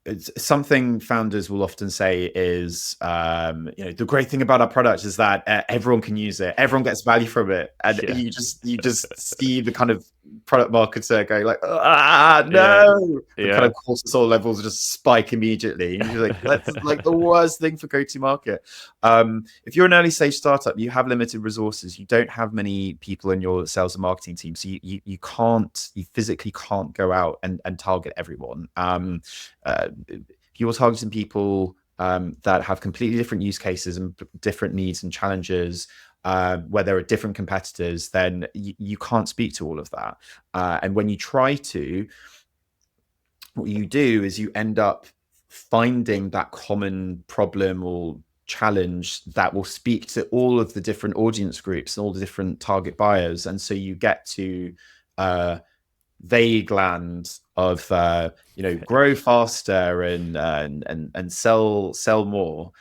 It's something founders will often say is, the great thing about our product is that everyone can use it, everyone gets value from it, and you just see the kind of product marketer going like, no, the kind of cortisol levels just spike immediately. And you're like, that's like the worst thing for go-to-market. If you're an early stage startup, you have limited resources, you don't have many people in your sales and marketing team, so you physically can't go out and target everyone. If you're targeting people that have completely different use cases and different needs and challenges, where there are different competitors, then you can't speak to all of that. And when you try to, what you do is you end up finding that common problem or challenge that will speak to all of the different audience groups and all the different target buyers. And so you get to vague land of grow faster and sell more,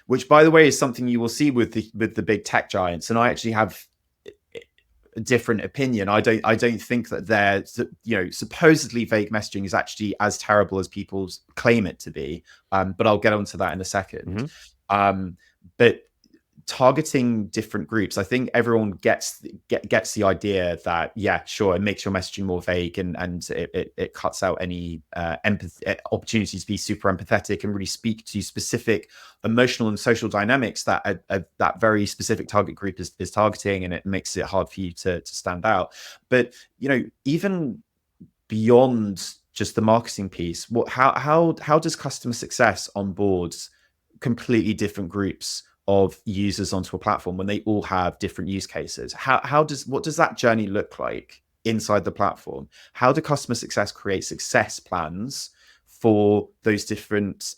which, by the way, is something you will see with the big tech giants. And I actually have different opinion. I don't think that their supposedly vague messaging is actually as terrible as people claim it to be. But I'll get onto that in a second. Mhm. But targeting different groups, I think everyone gets the idea that, yeah, sure, it makes your messaging more vague, and it cuts out any opportunities to be super empathetic and really speak to specific emotional and social dynamics that that very specific target group is targeting, and it makes it hard for you to stand out. But even beyond just the marketing piece, how does customer success onboard completely different groups of users onto a platform when they all have different use cases? What does that journey look like inside the platform? How do customer success create success plans for those different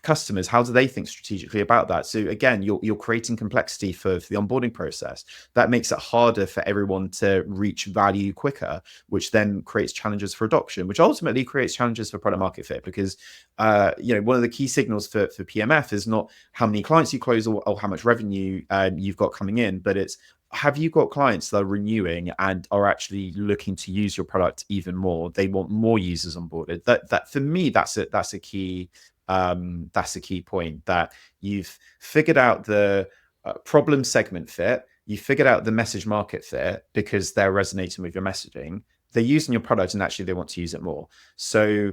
customers? How do they think strategically about that? So again, you're creating complexity for the onboarding process. That makes it harder for everyone to reach value quicker, which then creates challenges for adoption, which ultimately creates challenges for product market fit. Because one of the key signals for PMF is not how many clients you close or how much revenue you've got coming in, but it's, have you got clients that are renewing and are actually looking to use your product even more? They want more users onboarded. That for me, that's a key point, that you've figured out the problem segment fit, you figured out the message market fit because they're resonating with your messaging, they're using your product, and actually they want to use it more. So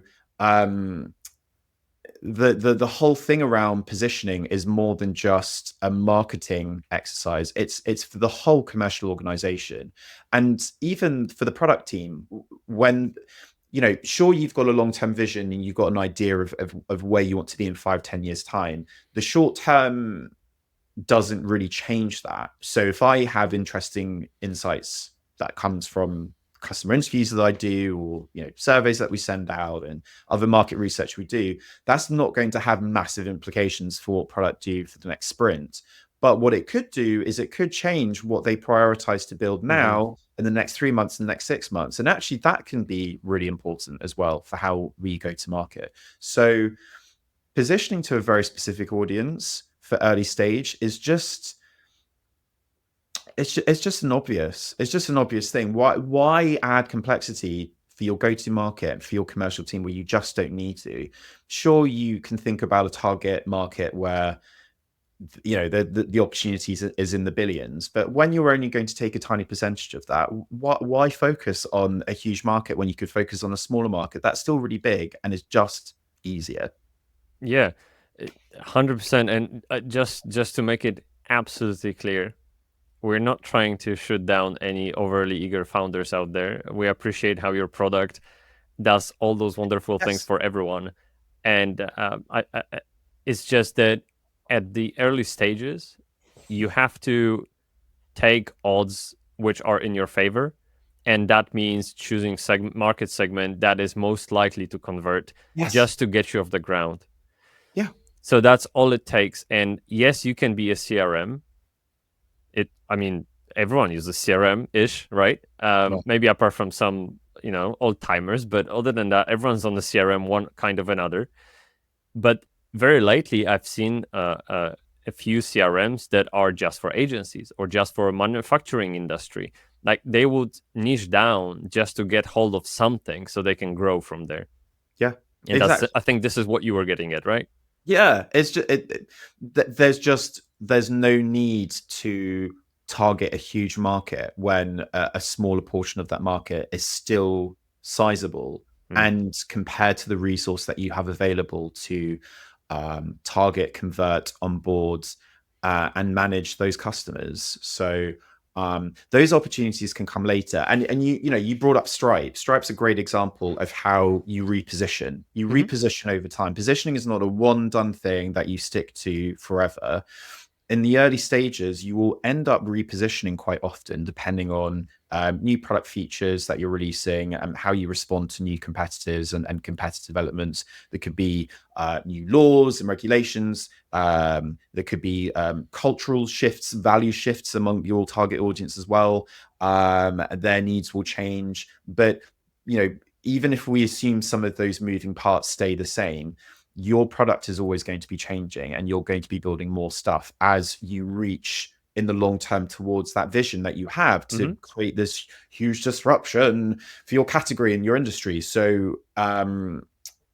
the whole thing around positioning is more than just a marketing exercise. It's for the whole commercial organization, and even for the product team. When sure, you've got a long-term vision and you've got an idea of where you want to be in 5-10 years time. The short term doesn't really change that. So if I have interesting insights that comes from customer interviews that I do, or surveys that we send out and other market research we do, that's not going to have massive implications for what product do for the next sprint. But what it could do is it could change what they prioritize to build now in the next 3 months and the next 6 months. And actually that can be really important as well for how we go to market. So positioning to a very specific audience for early stage is just it's just an obvious thing. Why add complexity for your go-to market, for your commercial team, where you just don't need to? Sure, you can think about a target market where the opportunities is in the billions, but when you're only going to take a tiny percentage of that, why focus on a huge market when you could focus on a smaller market that's still really big and is just easier? Yeah, 100%. And just to make it absolutely clear, we're not trying to shoot down any overly eager founders out there. We appreciate how your product does all those wonderful things Yes. for everyone. And it's just that at the early stages, you have to take odds which are in your favor. And that means choosing market segment that is most likely to convert, Yes. just to get you off the ground. Yeah. So that's all it takes. And yes, you can be a CRM. Everyone uses CRM-ish, right? Yeah. Maybe apart from some, old timers, but other than that, everyone's on the CRM one kind of another. But very lately, I've seen a few CRMs that are just for agencies or just for manufacturing industry. Like they would niche down just to get hold of something so they can grow from there. Yeah. And Exactly. I think this is what you were getting at, right? Yeah, it's just there's no need to target a huge market when a smaller portion of that market is still sizable, Mm. and compared to the resource that you have available to target, convert, onboard, and manage those customers. So those opportunities can come later. And you brought up Stripe. Stripe's a great example of how you reposition. You Mm-hmm. reposition over time. Positioning is not a one done thing that you stick to forever. In the early stages, you will end up repositioning quite often, depending on new product features that you're releasing and how you respond to new competitors and competitive developments. There could be new laws and regulations. There could be cultural shifts, value shifts among your target audience as well. Their needs will change. But, even if we assume some of those moving parts stay the same, your product is always going to be changing, and you're going to be building more stuff as you reach in the long term towards that vision that you have to Mm-hmm. create this huge disruption for your category and your industry. So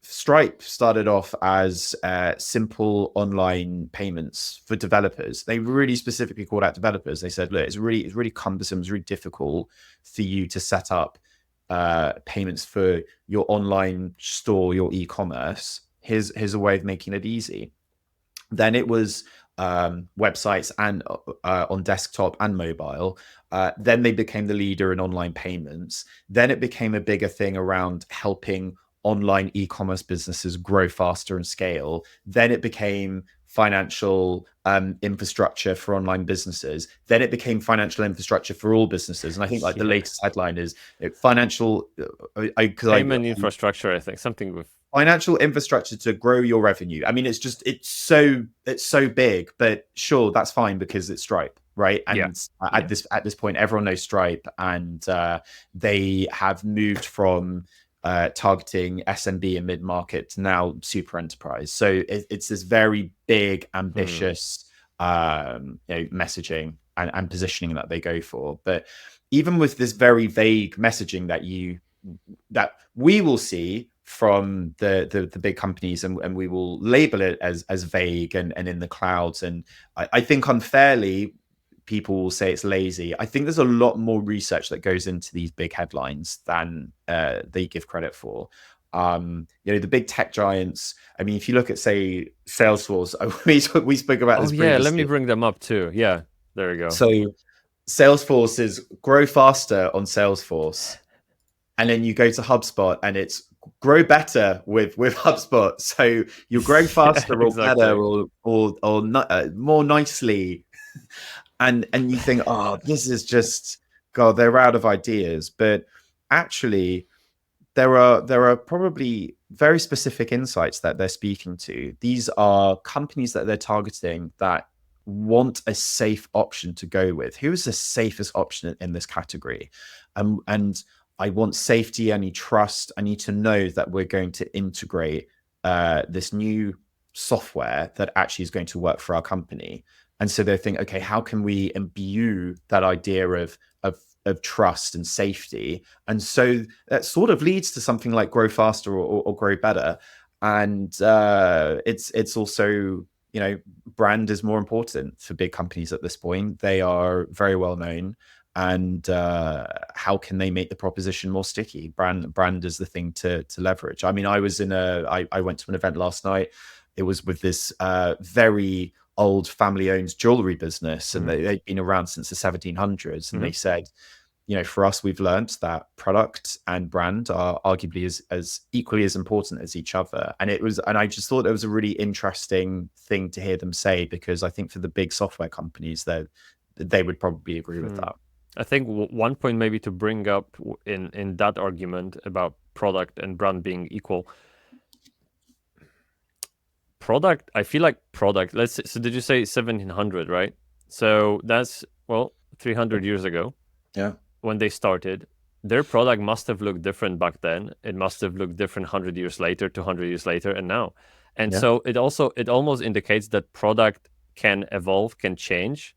Stripe started off as simple online payments for developers. They really specifically called out developers. They said, look, it's really cumbersome, it's really difficult for you to set up payments for your online store, your e-commerce. Here's a way of making it easy. Then it was websites and on desktop and mobile. Then they became the leader in online payments. Then it became a bigger thing around helping online e-commerce businesses grow faster and scale. Then it became financial infrastructure for online businesses. Then it became financial infrastructure for all businesses. And I think like the latest headline is financial payment infrastructure. I think something with financial infrastructure to grow your revenue. I mean, it's so big, but sure, that's fine because it's Stripe, right? And at this point, everyone knows Stripe, and they have moved from targeting SMB and mid market to now super enterprise. So it's this very big, ambitious messaging and positioning that they go for. But even with this very vague messaging that we will see from the big companies, and we will label it as vague and in the clouds, and I think unfairly people will say it's lazy. I think there's a lot more research that goes into these big headlines than they give credit for. The big tech giants. I mean, if you look at, say, Salesforce, we spoke about this previously. Let me bring them up too. Yeah, there you go. So Salesforce is grow faster on Salesforce, and then you go to HubSpot and it's grow better with HubSpot. So you grow faster or better or not, more nicely. And you think, oh, this is just, God, they're out of ideas. But actually, there are probably very specific insights that they're speaking to. These are companies that they're targeting that want a safe option to go with. Who is the safest option in this category? And I want safety. I need trust. I need to know that we're going to integrate this new software that actually is going to work for our company. And so they think, okay, how can we imbue that idea of trust and safety? And so that sort of leads to something like grow faster or grow better. And it's also, brand is more important for big companies at this point. They are very well known. And how can they make the proposition more sticky? Brand is the thing to leverage. I mean, I went to an event last night. It was with this very old family-owned jewelry business, and they'd been around since the 1700s. And they said, for us, we've learned that product and brand are arguably as equally as important as each other. And I just thought it was a really interesting thing to hear them say, because I think for the big software companies, they would probably agree with that. I think one point maybe to bring up in that argument about product and brand being equal. Product, I feel like product, so did you say 1700, right? So that's, 300 years ago. Yeah. When they started, their product must have looked different back then. It must have looked different 100 years later, 200 years later, and now. And so it almost indicates that product can evolve, can change.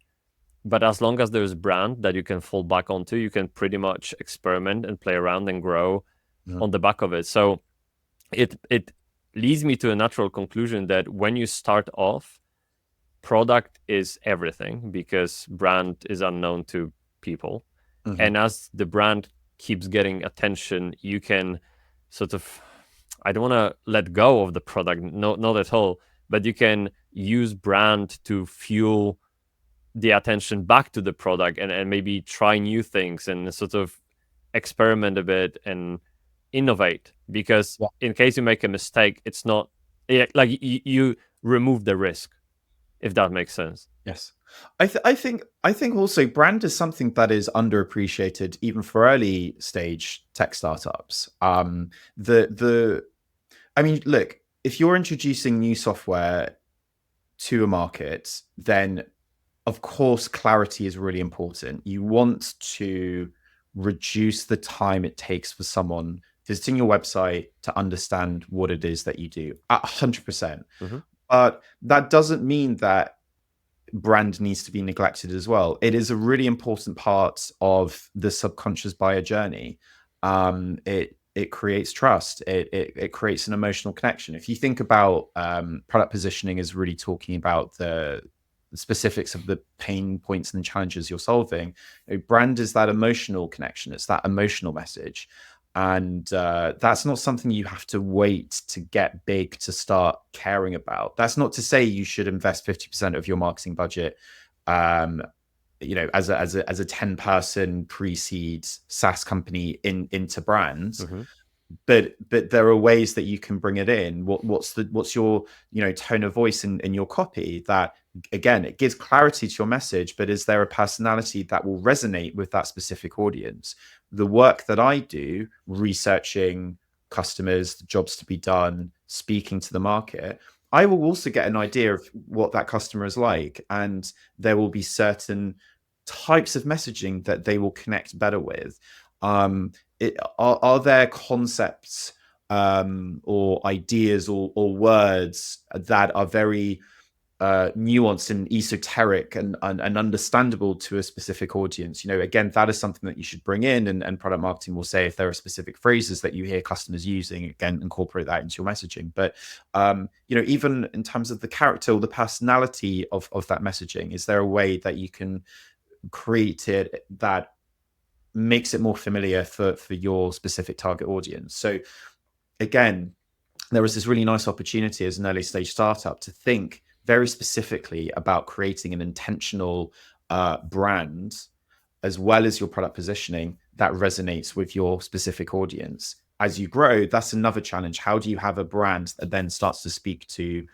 But as long as there's brand that you can fall back onto, you can pretty much experiment and play around and grow on the back of it. So it leads me to a natural conclusion that when you start off, product is everything because brand is unknown to people. And as the brand keeps getting attention, you can sort of, I don't want to let go of the product, not at all, but you can use brand to fuel the attention back to the product and maybe try new things and sort of experiment a bit and innovate, because in case you make a mistake, it's not like you remove the risk, if that makes sense. Yes. I think also brand is something that is underappreciated even for early stage tech startups. I mean, look, if you're introducing new software to a market, then of course clarity is really important. You want to reduce the time it takes for someone visiting your website to understand what it is that you do at 100%. But that doesn't mean that brand needs to be neglected as well. It is a really important part of the subconscious buyer journey. It creates trust. It creates an emotional connection. If you think about product positioning as really talking about the specifics of the pain points and the challenges you're solving, brand is that emotional connection. It's that emotional message. And that's not something you have to wait to get big to start caring about. That's not to say you should invest 50% of your marketing budget, as a 10-person pre-seed SaaS company into brands. Mm-hmm. But there are ways that you can bring it in. What's your tone of voice in your copy that, again, it gives clarity to your message, but is there a personality that will resonate with that specific audience? The work that I do, researching customers, the jobs to be done, speaking to the market, I will also get an idea of what that customer is like, and there will be certain types of messaging that they will connect better with. Are there concepts or ideas or words that are very nuanced and esoteric and understandable to a specific audience? Again, that is something that you should bring in, and product marketing will say if there are specific phrases that you hear customers using, again, incorporate that into your messaging. But even in terms of the character or the personality of that messaging, is there a way that you can create it that makes it more familiar for your specific target audience? So again, there was this really nice opportunity as an early stage startup to think very specifically about creating an intentional brand, as well as your product positioning, that resonates with your specific audience. As you grow, that's another challenge. How do you have a brand that then starts to speak to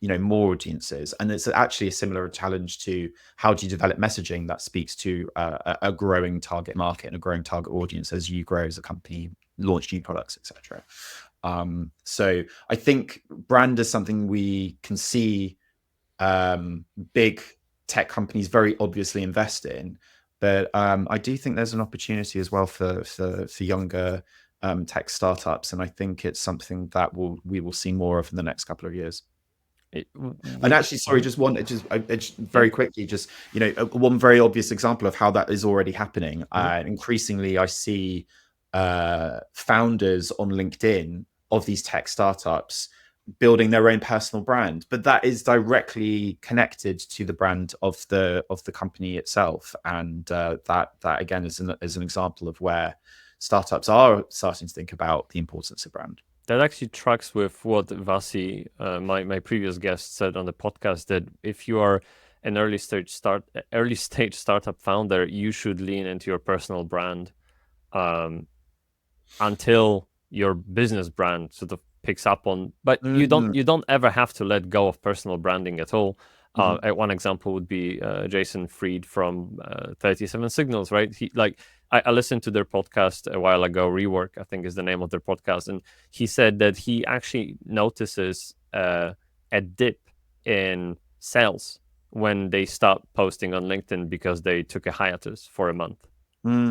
more audiences? And it's actually a similar challenge to how do you develop messaging that speaks to a growing target market and a growing target audience as you grow as a company, launch new products, etc. So I think brand is something we can see big tech companies very obviously invest in, but I do think there's an opportunity as well for younger tech startups, and I think it's something that we will see more of in the next couple of years. And actually, sorry, just very quickly, just one very obvious example of how that is already happening. Increasingly, I see founders on LinkedIn of these tech startups building their own personal brand, but that is directly connected to the brand of the company itself. And that again is an example of where startups are starting to think about the importance of brand. That actually tracks with what Vasi, my previous guest, said on the podcast, that if you are an early stage startup founder, you should lean into your personal brand until your business brand sort of picks up on. But you don't ever have to let go of personal branding at all. One example would be Jason Fried from 37 Signals, right? I listened to their podcast a while ago. Rework, I think, is the name of their podcast, and he said that he actually notices a dip in sales when they stop posting on LinkedIn because they took a hiatus for a month.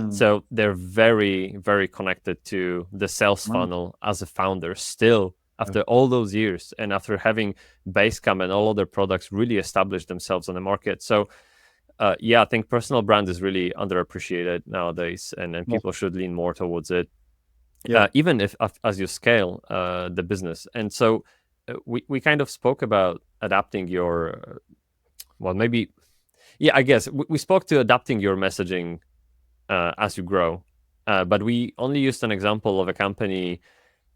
So they're very, very connected to the sales funnel as a founder still after all those years, and after having Basecamp and all other products really establish themselves on the market. So I think personal brand is really underappreciated nowadays, and people should lean more towards it, even if as you scale the business. And so we kind of spoke about adapting your, I guess we spoke to adapting your messaging as you grow, but we only used an example of a company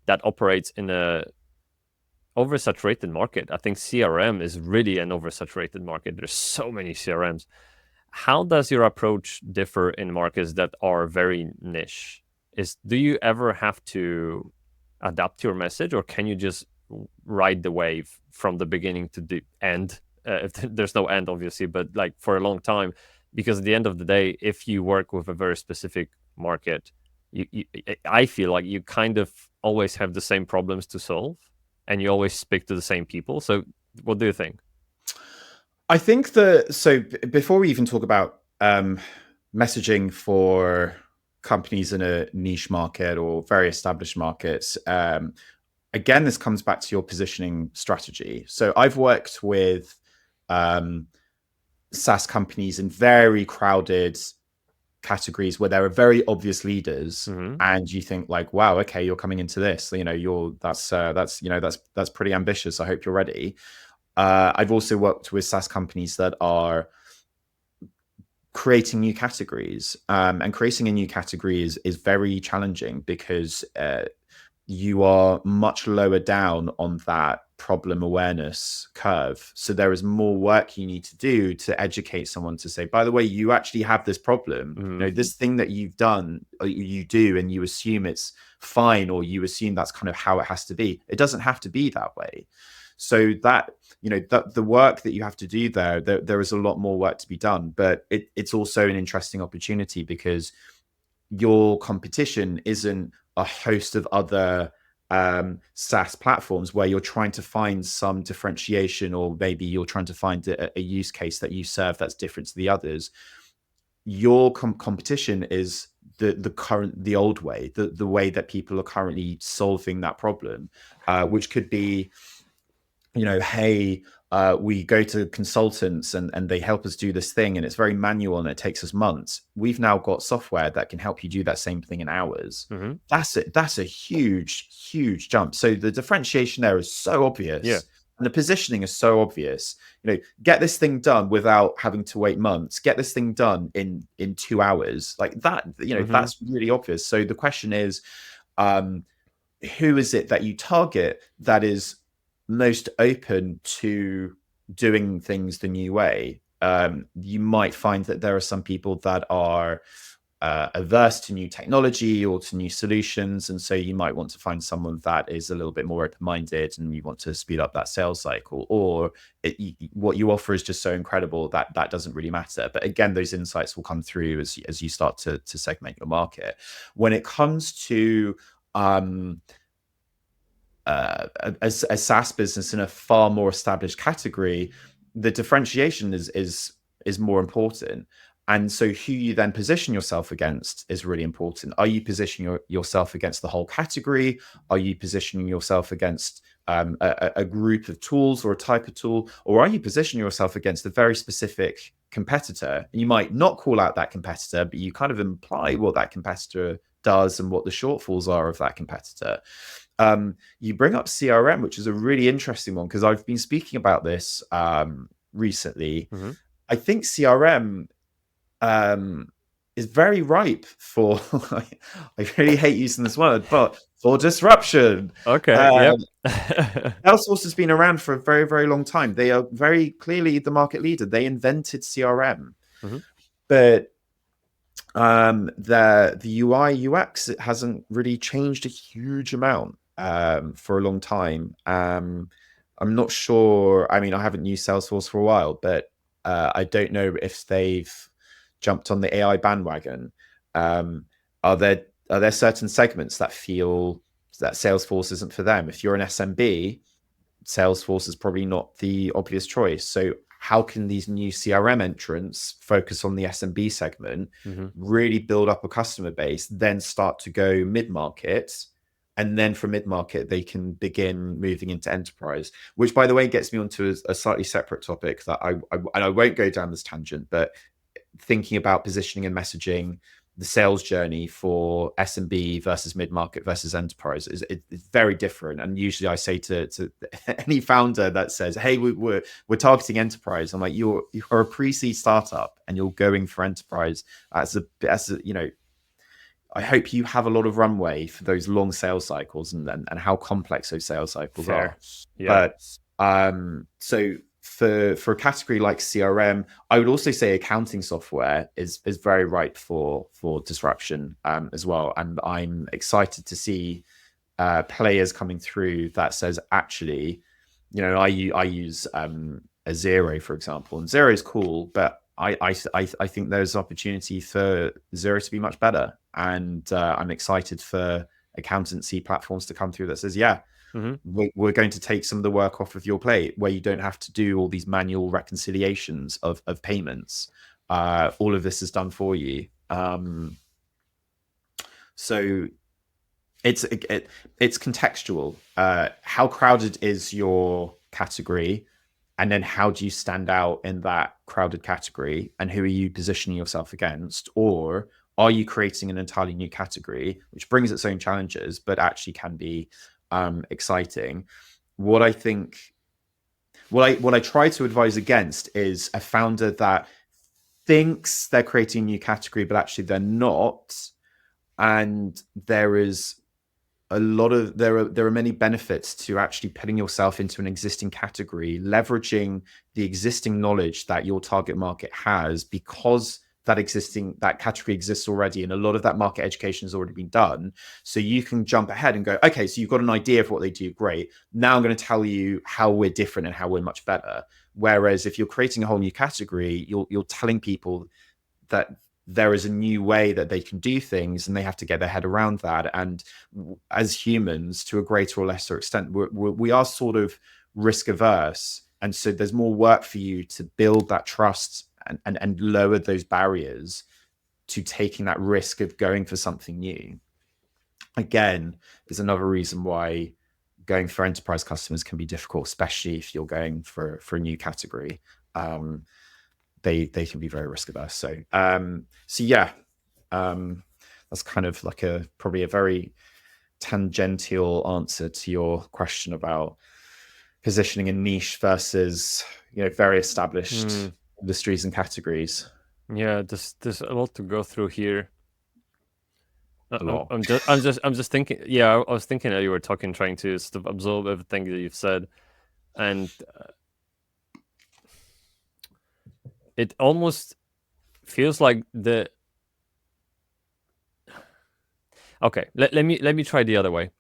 that operates in a oversaturated market. I think CRM is really an oversaturated market. There's so many CRMs. How does your approach differ in markets that are very niche? Do you ever have to adapt your message, or can you just ride the wave from the beginning to the end? If there's no end, obviously, but like for a long time, because at the end of the day, if you work with a very specific market, I feel like you kind of always have the same problems to solve, and you always speak to the same people. So what do you think? I think before we even talk about messaging for companies in a niche market or very established markets, again, this comes back to your positioning strategy. So I've worked with SaaS companies in very crowded categories where there are very obvious leaders, and you think like, wow, okay, you're coming into this, that's pretty ambitious. I hope you're ready. I've also worked with SaaS companies that are creating new categories, and creating a new category is very challenging because you are much lower down on that problem awareness curve. So there is more work you need to do to educate someone to say, by the way, you actually have this problem. This thing that you've done, or you do, and you assume it's fine, or you assume that's kind of how it has to be. It doesn't have to be that way. So that, the work that you have to do there is a lot more work to be done. But it's also an interesting opportunity because your competition isn't a host of other SaaS platforms where you're trying to find some differentiation, or maybe you're trying to find a use case that you serve that's different to the others. Your competition is the old way, the way that people are currently solving that problem, which could be, hey, we go to consultants and they help us do this thing, and it's very manual and it takes us months. We've now got software that can help you do that same thing in hours. That's it. That's a huge jump. So the differentiation there is so obvious. Yeah. And the positioning is so obvious. Get this thing done without having to wait months. Get this thing done in 2 hours. Like that, that's really obvious. So the question is, who is it that you target that is most open to doing things the new way? You might find that there are some people that are averse to new technology or to new solutions, and so you might want to find someone that is a little bit more open-minded, and you want to speed up that sales cycle. Or what you offer is just so incredible that doesn't really matter. But again, those insights will come through as you start to segment your market. When it comes to a SaaS business in a far more established category, the differentiation is more important. And so who you then position yourself against is really important. Are you positioning yourself against the whole category? Are you positioning yourself against a group of tools or a type of tool? Or are you positioning yourself against a very specific competitor? You might not call out that competitor, but you kind of imply what that competitor does and what the shortfalls are of that competitor. You bring up CRM, which is a really interesting one, because I've been speaking about this recently. I think CRM is very ripe for, I really hate using this word, but for disruption. Okay. Yep. Salesforce has been around for a very, very long time. They are very clearly the market leader. They invented CRM. But the UI UX, it hasn't really changed a huge amount for a long time. I'm not sure. I mean, I haven't used Salesforce for a while, but I don't know if they've jumped on the AI bandwagon. Are there certain segments that feel that Salesforce isn't for them? If you're an SMB, Salesforce is probably not the obvious choice. So how can these new CRM entrants focus on the SMB segment, really build up a customer base, then start to go mid-market, and then from mid-market they can begin moving into enterprise? Which, by the way, gets me onto a slightly separate topic that I won't go down this tangent, but thinking about positioning and messaging, the sales journey for SMB versus mid-market versus enterprise it's very different. And usually I say to any founder that says, hey, we're targeting enterprise, I'm like, you're a pre-seed startup and you're going for enterprise. As a I hope you have a lot of runway for those long sales cycles and how complex those sales cycles are. Yeah. But so for a category like CRM, I would also say accounting software is very ripe for disruption as well. And I'm excited to see players coming through that says, actually, I use a Zero, for example, and Zero is cool, but I think there's opportunity for Zero to be much better. And I'm excited for accountancy platforms to come through that says, yeah, we're going to take some of the work off of your plate, where you don't have to do all these manual reconciliations of payments. All of this is done for you. So it's contextual. How crowded is your category, and then how do you stand out in that crowded category, and who are you positioning yourself against? Or are you creating an entirely new category, which brings its own challenges, but actually can be exciting? What I think, what I try to advise against is a founder that thinks they're creating a new category, but actually they're not. And there is there are many benefits to actually putting yourself into an existing category, leveraging the existing knowledge that your target market has, because that category exists already, and a lot of that market education has already been done. So you can jump ahead and go, okay, so you've got an idea of what they do, great. Now I'm going to tell you how we're different and how we're much better. Whereas if you're creating a whole new category, you're telling people that there is a new way that they can do things, and they have to get their head around that. And as humans, to a greater or lesser extent, we are sort of risk averse, and so there's more work for you to build that trust and lower those barriers to taking that risk of going for something new. Again, is another reason why going for enterprise customers can be difficult, especially if you're going for a new category. They can be very risk averse. So yeah, that's kind of like probably a very tangential answer to your question about positioning a niche versus very established industries and categories. Yeah, there's a lot to go through here. A lot. I'm just thinking. Yeah, I was thinking that you were talking, trying to sort of absorb everything that you've said, and it almost feels like the. Okay, let me try the other way.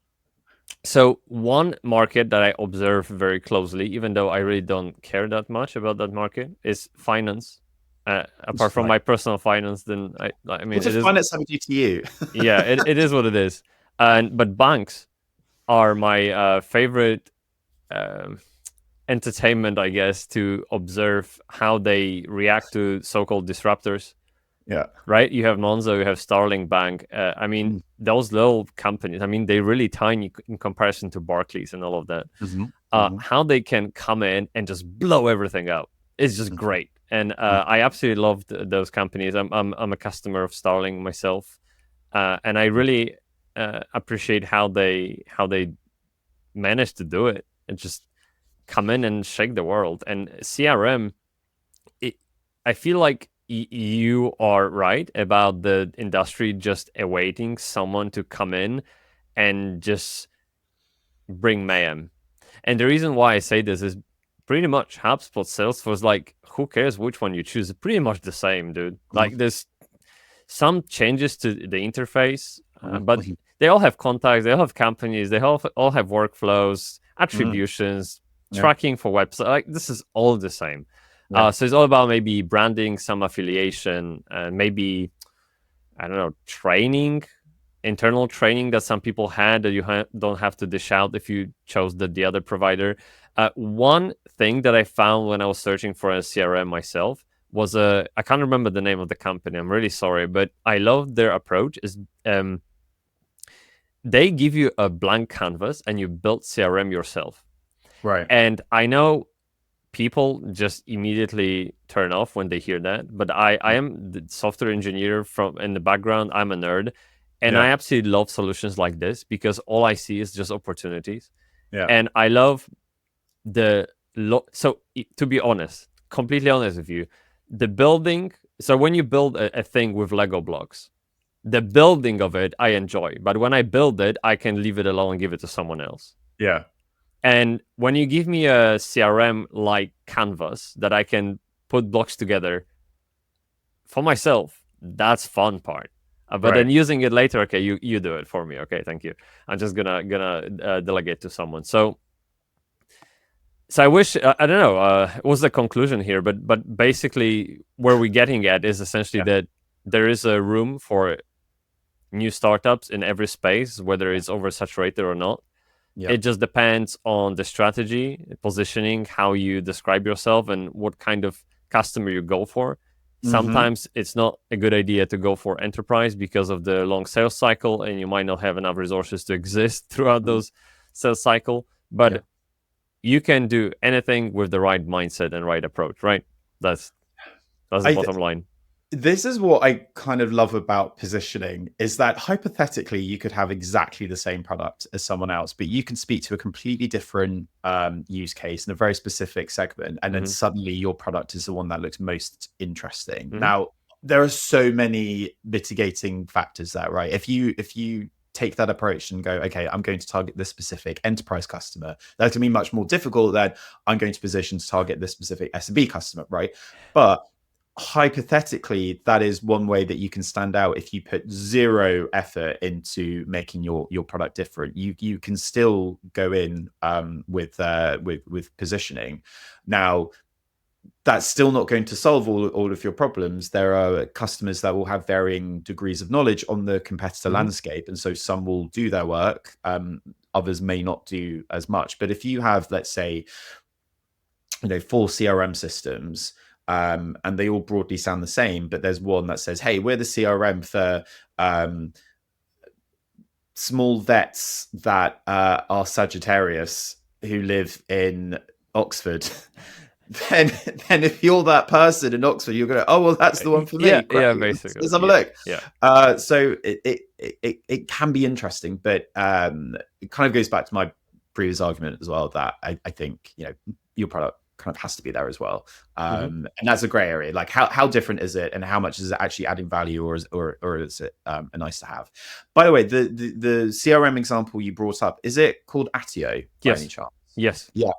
So one market that I observe very closely, even though I really don't care that much about that market, is finance. Apart from my personal finance, then I mean, what does finance have to do to you? Yeah, it is what it is. But banks are my favorite entertainment, I guess, to observe how they react to so-called disruptors. Yeah. Right. You have Monzo, you have Starling Bank. I mean, those little companies, I mean, they're really tiny in comparison to Barclays and all of that. How they can come in and just blow everything up is just great. And I absolutely love those companies. I'm a customer of Starling myself. And I really appreciate how they manage to do it and just come in and shake the world. And CRM, I feel like you are right about the industry just awaiting someone to come in and just bring mayhem. And the reason why I say this is pretty much HubSpot, Salesforce, like, who cares which one you choose? It's pretty much the same, dude. Like, there's some changes to the interface, but they all have contacts, they all have companies, they all have workflows, attributions, tracking for websites. Like, this is all the same. So it's all about maybe branding, some affiliation, and maybe, I don't know, training, internal training that some people had that you don't have to dish out if you chose the other provider. One thing that I found when I was searching for a CRM myself was I can't remember the name of the company. I'm really sorry, but I love their approach. Is they give you a blank canvas and you build CRM yourself. Right. And I know people just immediately turn off when they hear that, but I am the software engineer in the background. I'm a nerd, and I absolutely love solutions like this because all I see is just opportunities. And I love so to be honest, completely honest with you, the building. So when you build a thing with Lego blocks, the building of it I enjoy, but when I build it, I can leave it alone and give it to someone else. Yeah. And when you give me a CRM like canvas that I can put blocks together for myself, that's fun part. But then using it later, okay, you do it for me. Okay, thank you. I'm just gonna delegate to someone. So I wish I don't know what's the conclusion here, but basically where we're getting at is essentially that there is a room for new startups in every space, whether it's oversaturated or not. It just depends on the strategy, positioning, how you describe yourself, and what kind of customer you go for. Sometimes it's not a good idea to go for enterprise because of the long sales cycle, and you might not have enough resources to exist throughout those sales cycle. But you can do anything with the right mindset and right approach, right? That's the I th- bottom line. this is what I kind of love about positioning is that hypothetically you could have exactly the same product as someone else, but you can speak to a completely different use case in a very specific segment, and then Mm-hmm. suddenly your product is the one that looks most interesting. Mm-hmm. Now, there are so many mitigating factors there, right? If you take that approach and go, okay, I'm going to target this specific enterprise customer, that's going to be much more difficult than I'm going to position to target this specific SMB customer, right? But hypothetically, that is one way that you can stand out. If you put zero effort into making your product different, you can still go in with positioning. Now, that's still not going to solve all of your problems. There are customers that will have varying degrees of knowledge on the competitor Mm-hmm. landscape, and so some will do their work, others may not do as much. But if you have, let's say, 4 CRM systems, and they all broadly sound the same, but there's one that says, hey, we're the CRM for small vets that are Sagittarius who live in Oxford. then if you're that person in Oxford, you're going to, oh, well, that's the one for Yeah, me. Great. yeah, Let's basically. have a Yeah, look. yeah. So it can be interesting, but it kind of goes back to my previous argument as well, that I think, your product kind of has to be there as well. Mm-hmm. And that's a gray area. Like how different is it, and how much is it actually adding value, or is it a nice to have? By the way, the CRM example you brought up, is it called Attio by any Yes, chance? yes. Yeah,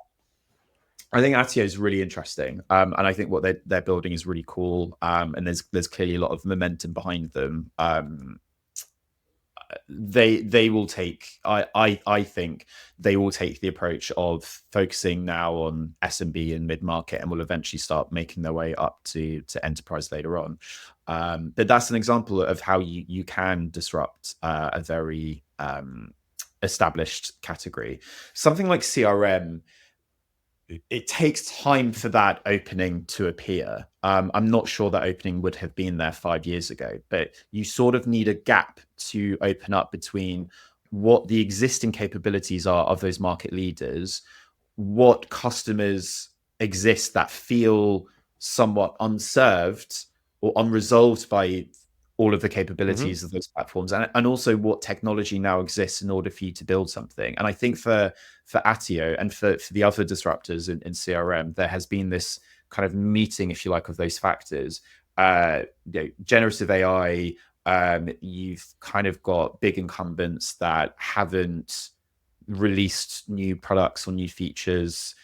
I think Attio is really interesting, and I think what they're building is really cool. And there's clearly a lot of momentum behind them. They will take, I think they will take the approach of focusing now on SMB and mid market, and will eventually start making their way up to enterprise later on. But that's an example of how you can disrupt a very established category. Something like CRM, it takes time for that opening to appear. I'm not sure that opening would have been there 5 years ago, but you sort of need a gap to open up between what the existing capabilities are of those market leaders, what customers exist that feel somewhat unserved or unresolved by all of the Mm-hmm. capabilities of those platforms, and also what technology now exists in order for you to build something. And I think for Attio and for the other disruptors in CRM, there has been this kind of meeting, if you like, of those factors. Generative AI, you've kind of got big incumbents that haven't released new products or new features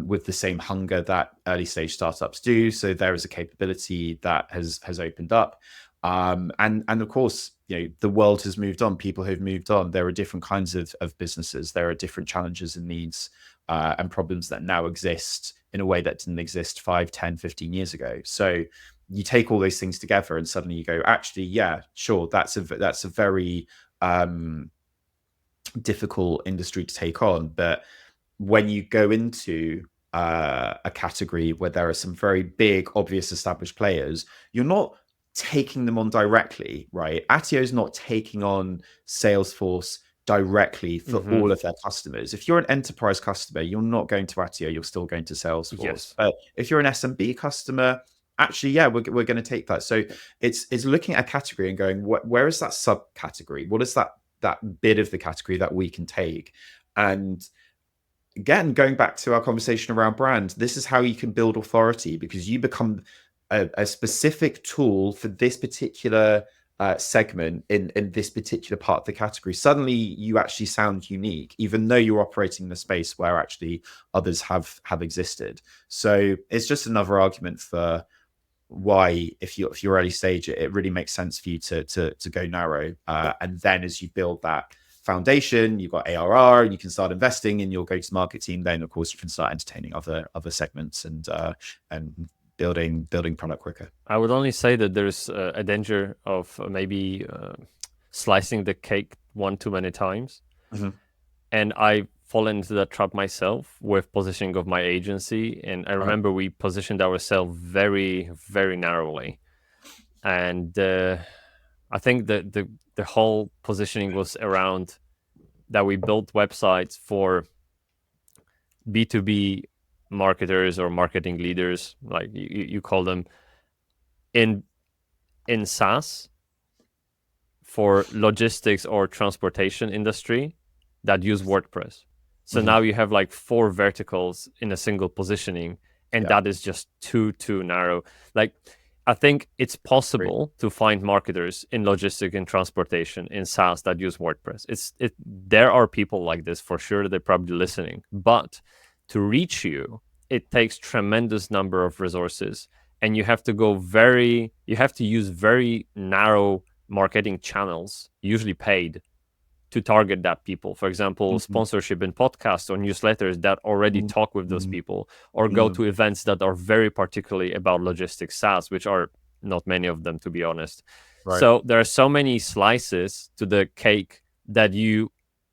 with the same hunger that early stage startups do. So there is a capability that has opened up. And of course, the world has moved on. People have moved on. There are different kinds of businesses. There are different challenges and needs and problems that now exist in a way that didn't exist 5, 10, 15 years ago. So you take all those things together, and suddenly you go, actually, yeah, sure, that's a very difficult industry to take on. But when you go into a category where there are some very big, obvious, established players, you're not taking them on directly, right? Attio is not taking on Salesforce directly for Mm-hmm. all of their customers. If you're an enterprise customer, you're not going to Attio, you're still going to Salesforce. Yes. But if you're an SMB customer, actually, yeah, we're going to take that. So it's looking at a category and going, where is that subcategory? What is that bit of the category that we can take? And again, going back to our conversation around brand, this is how you can build authority, because you become a specific tool for this particular segment in this particular part of the category. Suddenly, you actually sound unique, even though you're operating in a space where actually others have existed. So it's just another argument for why, if you're early stage, it really makes sense for you to go narrow, and then as you build that foundation, you've got ARR, and you can start investing in your go-to-market team. Then, of course, you can start entertaining other segments and building product quicker. I would only say that there's a danger of maybe slicing the cake one too many times. Mm-hmm. And I fall into that trap myself with positioning of my agency. And I Right. remember we positioned ourselves very, very narrowly. And I think that the whole positioning was around that we built websites for B2B marketers or marketing leaders, like you call them, in SaaS for logistics or transportation industry that use WordPress. So Mhm. now you have like 4 verticals in a single positioning, and Yeah. that is just too narrow. Like, I think it's Great. possible to find marketers in logistics and transportation in SaaS that use WordPress. There are people like this for sure. They're probably listening, but to reach you, it takes tremendous number of resources, and you have to use very narrow marketing channels, usually paid, to target that people. For example, Mhm. sponsorship in podcasts or newsletters that already Mhm. talk with those Mhm. people, or go Mhm. to events that are very particularly about logistics SaaS, which are not many of them, to be honest. Right. So there are so many slices to the cake that you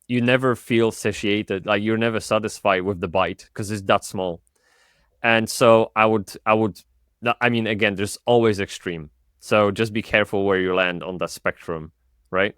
never feel satiated, like you're never satisfied with the bite because it's that small. And so I mean, again, there's always extreme. So just be careful where you land on that spectrum, right?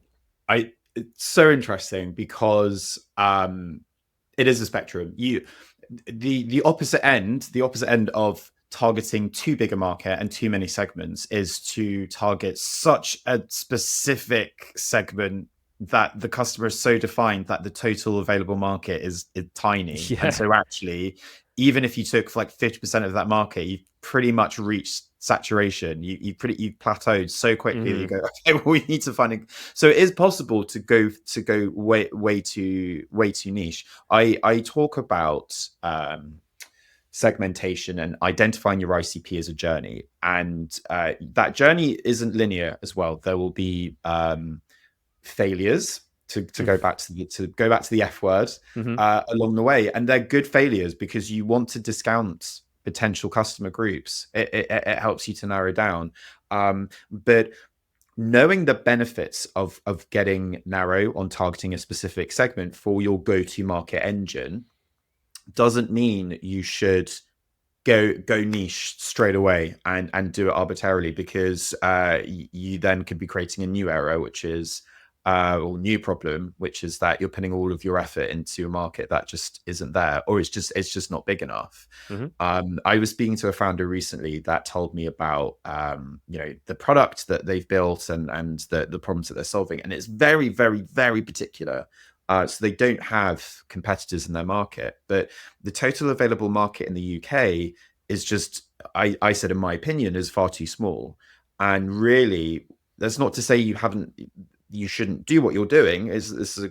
It's so interesting because it is a spectrum. The opposite end of targeting too big a market and too many segments is to target such a specific segment that the customer is so defined that the total available market is tiny. And Yeah. so actually, even if you took like 50% of that market, you've pretty much reached saturation. You've plateaued so quickly that you Hmm. go, okay, well, we need to find a. So it is possible to go way too niche. I talk about segmentation and identifying your ICP as a journey, and that journey isn't linear as well. There will be failures to go back to the F word Hmm. along the way, and they're good failures because you want to discount potential customer groups. It helps you to narrow down, but knowing the benefits of getting narrow on targeting a specific segment for your go-to market engine doesn't mean you should go niche straight away and do it arbitrarily, because you then could be creating a new error, which is or new problem, which is that you're putting all of your effort into a market that just isn't there, or it's just not big enough. Hmm. I was speaking to a founder recently that told me about the product that they've built and the problems that they're solving, and it's very, very, very particular. So they don't have competitors in their market, but the total available market in the UK is just, I said, in my opinion, is far too small. And really, that's not to say you shouldn't do what you're doing. It's a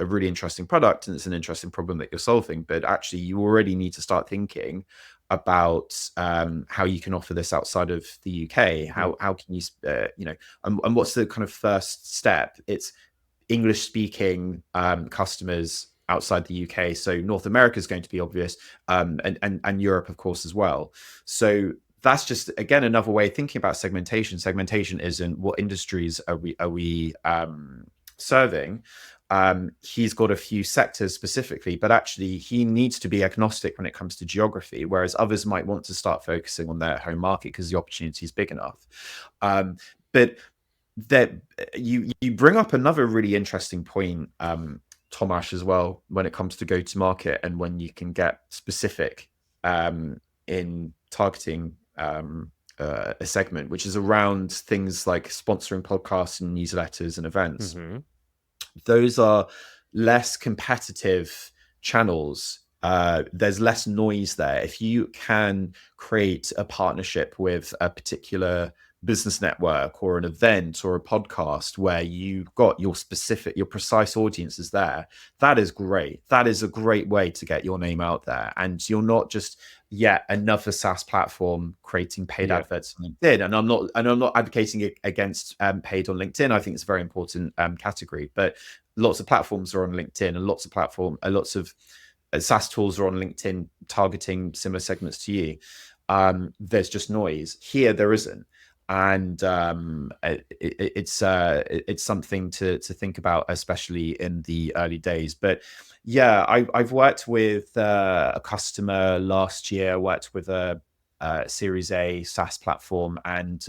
really interesting product and it's an interesting problem that you're solving. But actually, you already need to start thinking about how you can offer this outside of the UK. How can you, and what's the kind of first step? It's English speaking customers outside the UK. So North America is going to be obvious, and Europe, of course, as well. So that's just, again, another way of thinking about segmentation. Segmentation isn't what industries are we serving. He's got a few sectors specifically, but actually he needs to be agnostic when it comes to geography, whereas others might want to start focusing on their home market because the opportunity is big enough. But that you bring up another really interesting point, Tomasz, as well, when it comes to go to market and when you can get specific in targeting a segment, which is around things like sponsoring podcasts and newsletters and events. Hmm. Those are less competitive channels. There's less noise there. If you can create a partnership with a particular business network or an event or a podcast where you've got your precise audiences there, that is great. That is a great way to get your name out there. And you're not just yet another SaaS platform creating paid Yeah. adverts on LinkedIn. And I'm not advocating it against paid on LinkedIn. I think it's a very important category, but lots of platforms are on LinkedIn, and lots of SaaS tools are on LinkedIn targeting similar segments to you. There's just noise here. There isn't, and it's something to think about, especially in the early days. But yeah, I've worked with a customer last year. Worked with a Series A SaaS platform, and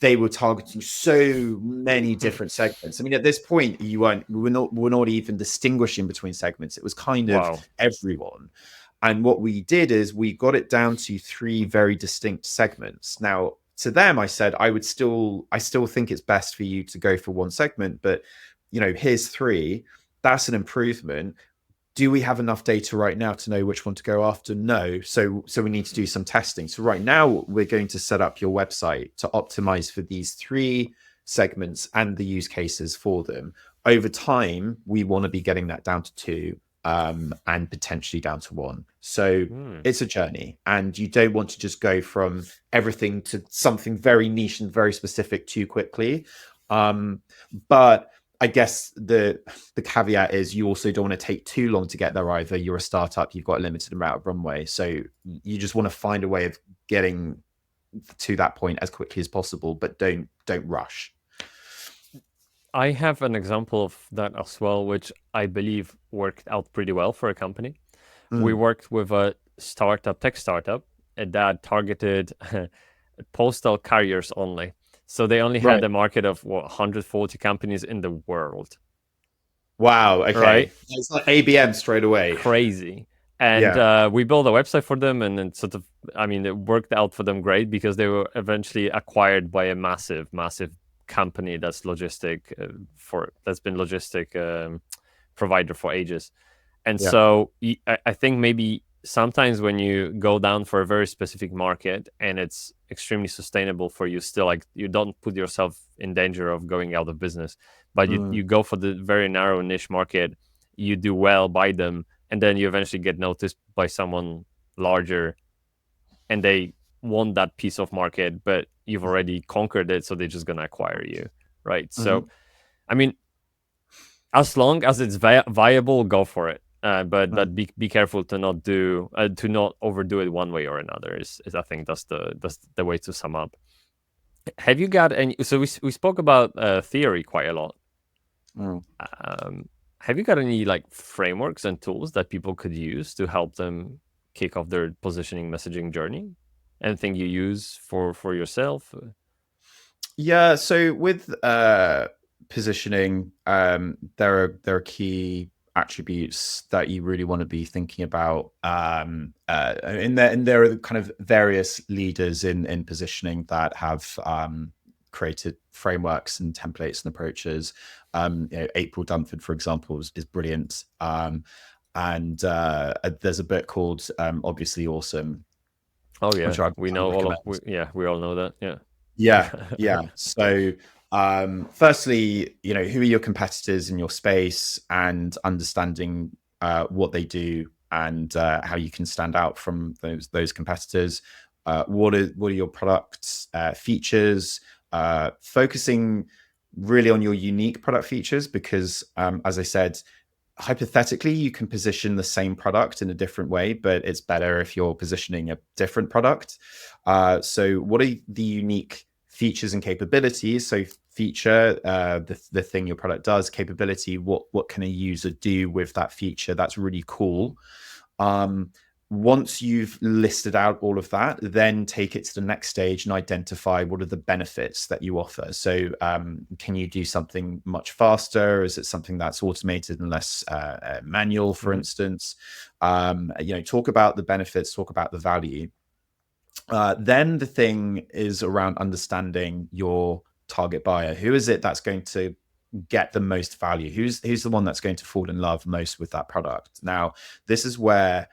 they were targeting so many different segments. I mean, at this point, we're not even distinguishing between segments. It was kind of Wow. everyone. And what we did is we got it down to three very distinct segments. Now, to them, I said I still think it's best for you to go for one segment, but here's three. That's an improvement. Do we have enough data right now to know which one to go after? No. So we need to do some testing. So right now we're going to set up your website to optimize for these three segments and the use cases for them. Over time, we want to be getting that down to two, and potentially down to one. So it's a journey, and you don't want to just go from everything to something very niche and very specific too quickly. But I guess the caveat is you also don't want to take too long to get there either. You're a startup, you've got a limited amount of runway. So you just want to find a way of getting to that point as quickly as possible, but don't rush. I have an example of that as well, which I believe worked out pretty well for a company. We worked with a tech startup, that targeted postal carriers only. So they only had a market of 140 companies in the world. Wow. Okay. Right? It's like ABM straight away. Crazy. And we built a website for them, and then it worked out for them great because they were eventually acquired by a massive company that's been logistic provider for ages. And so I think maybe sometimes when you go down for a very specific market and it's extremely sustainable for you, still, like, you don't put yourself in danger of going out of business, but you go for the very narrow niche market, you do well by them, and then you eventually get noticed by someone larger and they want that piece of market, but you've already conquered it, so they're just gonna acquire you, right? So I mean, as long as it's viable, go for it. But be careful to not overdo it one way or another. Is I think that's the way to sum up. Have you got any? So we spoke about theory quite a lot. Have you got any like frameworks and tools that people could use to help them kick off their positioning messaging journey? Anything you use for yourself? Yeah. So with positioning, there are key attributes that you really want to be thinking about. And there are kind of various leaders in positioning that have created frameworks and templates and approaches. April Dunford, for example, is brilliant. And there's a book called Obviously Awesome. Oh yeah, we know all recommend. we all know that. Yeah. So firstly, who are your competitors in your space, and understanding what they do and how you can stand out from those competitors. What are your product features? Focusing really on your unique product features, because as I said, hypothetically you can position the same product in a different way, but it's better if you're positioning a different product. So what are the unique features and capabilities? So feature, the thing your product does. Capability, what can a user do with that feature? That's really cool. Once you've listed out all of that, then take it to the next stage and identify what are the benefits that you offer. So can you do something much faster? Is it something that's automated and less manual, for instance? Talk about the benefits, talk about the value. Then the thing is around understanding your target buyer. Who is it that's going to get the most value? Who's the one that's going to fall in love most with that product? Now, this is where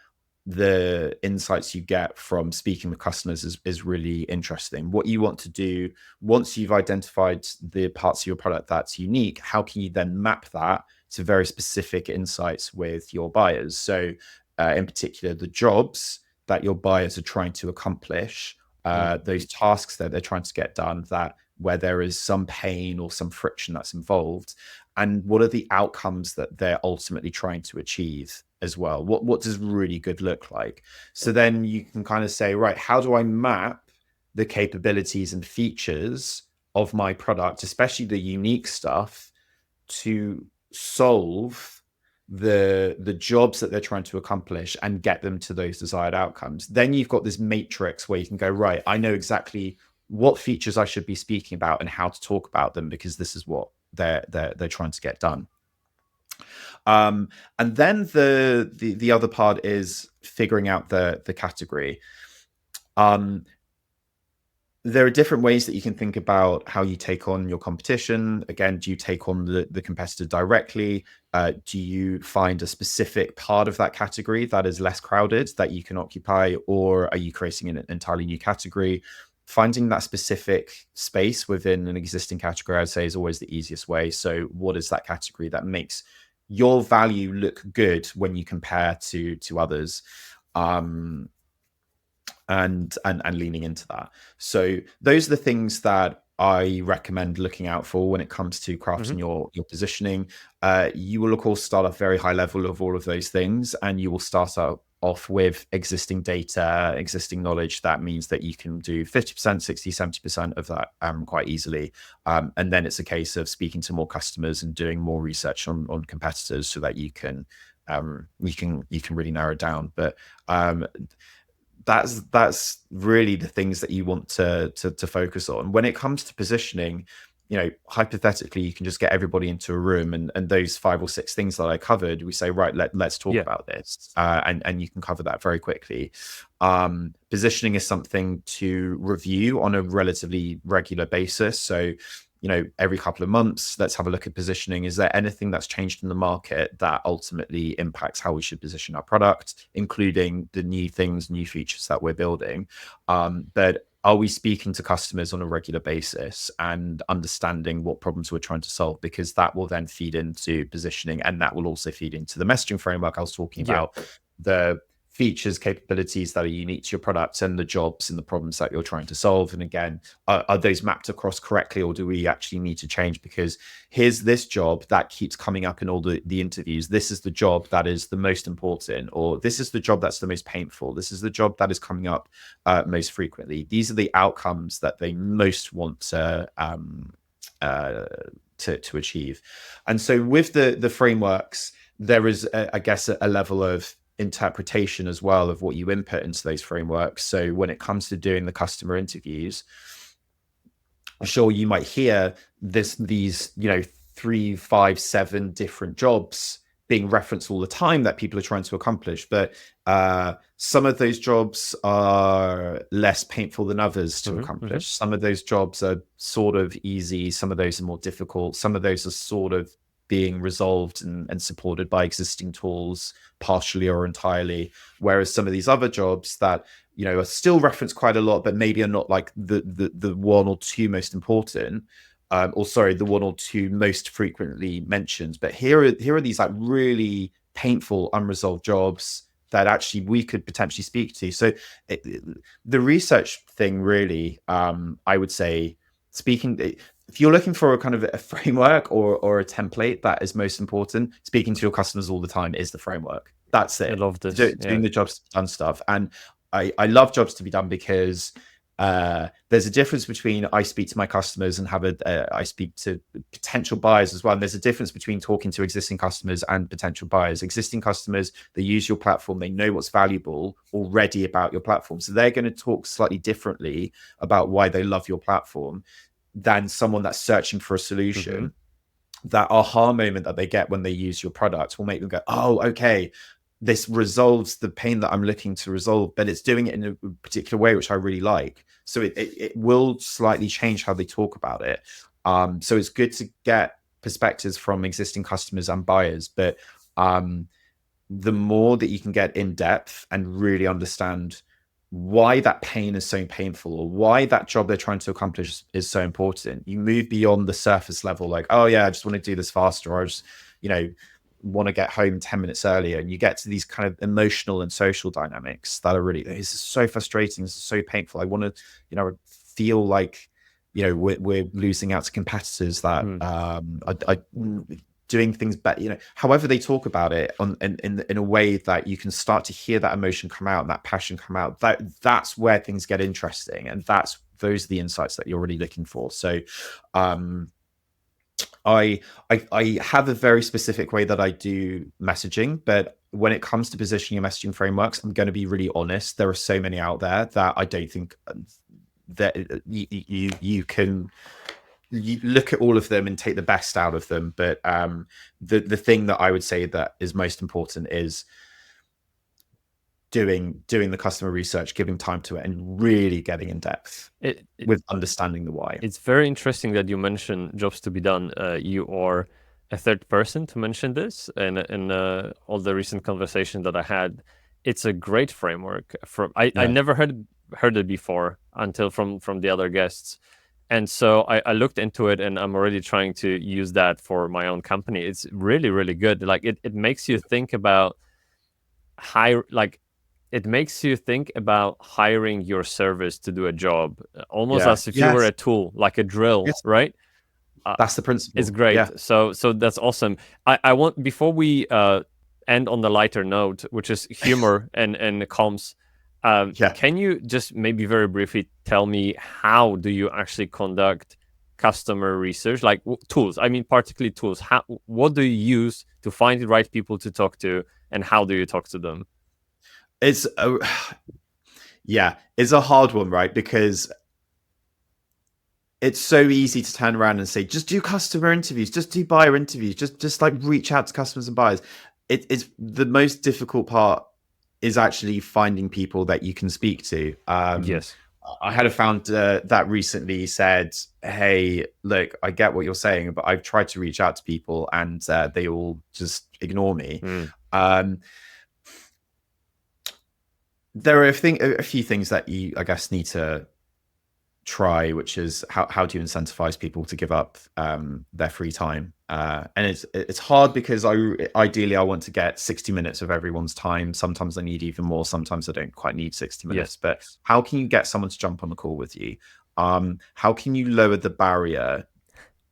the insights you get from speaking with customers is really interesting. What you want to do once you've identified the parts of your product that's unique, how can you then map that to very specific insights with your buyers? So in particular, the jobs that your buyers are trying to accomplish, those tasks that they're trying to get done, that where there is some pain or some friction that's involved, and what are the outcomes that they're ultimately trying to achieve as well. What does really good look like? So then you can kind of say, right, how do I map the capabilities and features of my product, especially the unique stuff, to solve the jobs that they're trying to accomplish and get them to those desired outcomes? Then you've got this matrix where you can go, right, I know exactly what features I should be speaking about and how to talk about them, because this is what they're trying to get done. And then the other part is figuring out the category. There are different ways that you can think about how you take on your competition. Again, do you take on the competitor directly? Do you find a specific part of that category that is less crowded that you can occupy, or are you creating an entirely new category? Finding that specific space within an existing category, I'd say, is always the easiest way. So what is that category that makes your value look good when you compare to others? And leaning into that. So those are the things that I recommend looking out for when it comes to crafting your positioning. You will of course start off very high level of all of those things, and you will start out off with existing data, existing knowledge. That means that you can do 50%, 60, 70% of that quite easily. And then it's a case of speaking to more customers and doing more research on competitors so that you can really narrow down. But that's really the things that you want to focus on. When it comes to positioning, hypothetically, you can just get everybody into a room, and those 5 or 6 things that I covered, we say, right, let's talk about this, and you can cover that very quickly. Positioning is something to review on a relatively regular basis. So every couple of months, let's have a look at positioning. Is there anything that's changed in the market that ultimately impacts how we should position our product, including the new things, new features that we're building? But are we speaking to customers on a regular basis and understanding what problems we're trying to solve? Because that will then feed into positioning, and that will also feed into the messaging framework I was talking about, the features, capabilities that are unique to your product, and the jobs and the problems that you're trying to solve. And again, are those mapped across correctly, or do we actually need to change? Because here's this job that keeps coming up in all the interviews. This is the job that is the most important, or this is the job that's the most painful. This is the job that is coming up most frequently. These are the outcomes that they most want to achieve. And so with the frameworks, there is, I guess, a level of interpretation as well of what you input into those frameworks. So when it comes to doing the customer interviews, sure, you might hear these 3, 5, 7 different jobs being referenced all the time that people are trying to accomplish, but some of those jobs are less painful than others to accomplish. Some of those jobs are sort of easy, some of those are more difficult, some of those are sort of being resolved and supported by existing tools, partially or entirely. Whereas some of these other jobs that are still referenced quite a lot, but maybe are not like the 1 or 2 most important, the 1 or 2 most frequently mentioned. But here are these like really painful, unresolved jobs that actually we could potentially speak to. So the research thing really, I would say, if you're looking for a kind of a framework or a template that is most important, speaking to your customers all the time is the framework. That's it. I love this. Doing the jobs to be done stuff. And I love jobs to be done because there's a difference between I speak to my customers and I speak to potential buyers as well. And there's a difference between talking to existing customers and potential buyers. Existing customers, they use your platform, they know what's valuable already about your platform. So they're going to talk slightly differently about why they love your platform than someone that's searching for a solution. That aha moment that they get when they use your product will make them go, oh, okay, this resolves the pain that I'm looking to resolve, but it's doing it in a particular way, which I really like. So it will slightly change how they talk about it. So it's good to get perspectives from existing customers and buyers, but the more that you can get in depth and really understand why that pain is so painful, or why that job they're trying to accomplish is so important, you move beyond the surface level, like, oh yeah, I just want to do this faster, or I just want to get home 10 minutes earlier, and you get to these kind of emotional and social dynamics that are really, this is so frustrating, this is so painful, I want to feel like we're losing out to competitors that are doing things better, however they talk about it in a way that you can start to hear that emotion come out and that passion come out. That's where things get interesting, and those are the insights that you're really looking for. So I have a very specific way that I do messaging, but when it comes to positioning and messaging frameworks, I'm going to be really honest, there are so many out there that I don't think that you can you look at all of them and take the best out of them. But the thing that I would say that is most important is doing the customer research, giving time to it, and really getting in depth with understanding the why. It's very interesting that you mention jobs to be done. You are a third person to mention this, and in all the recent conversations that I had, it's a great framework. I never heard it before until from the other guests, and so I looked into it, and I'm already trying to use that for my own company. It's really, really good. Like it makes you think about it makes you think about hiring your service to do a job, almost as if you were a tool, like a drill, right? That's the principle. It's great. Yeah. So that's awesome. I want, before we end on the lighter note, which is humor and comms, can you just maybe very briefly tell me, how do you actually conduct customer research, like tools? I mean, particularly tools. What do you use to find the right people to talk to, and how do you talk to them? It's a hard one, right? Because it's so easy to turn around and say, just do customer interviews, just do buyer interviews, just like reach out to customers and buyers. It's the most difficult part is actually finding people that you can speak to. Yes. I had a founder that recently said, hey, look, I get what you're saying, but I've tried to reach out to people and they all just ignore me. There are a few things that you, I guess, need to try, which is how do you incentivize people to give up their free time? And it's hard because ideally I want to get 60 minutes of everyone's time. Sometimes I need even more. Sometimes I don't quite need 60 minutes. Yes. But how can you get someone to jump on the call with you? How can you lower the barrier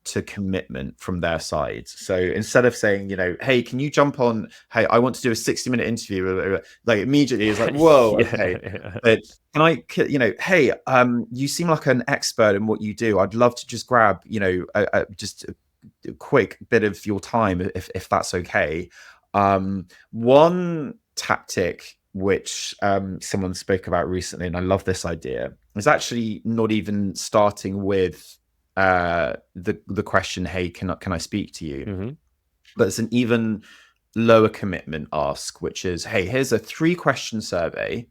to commitment from their side? So instead of saying, hey, can you jump on? Hey, I want to do a 60-minute interview. Like immediately it's like, whoa, okay. But can I, hey, you seem like an expert in what you do. I'd love to just grab, just a quick bit of your time, if that's okay. One tactic which someone spoke about recently, and I love this idea, is actually not even starting with the question, hey, can I speak to you? But it's an even lower commitment ask, which is, hey, here's a 3-question survey,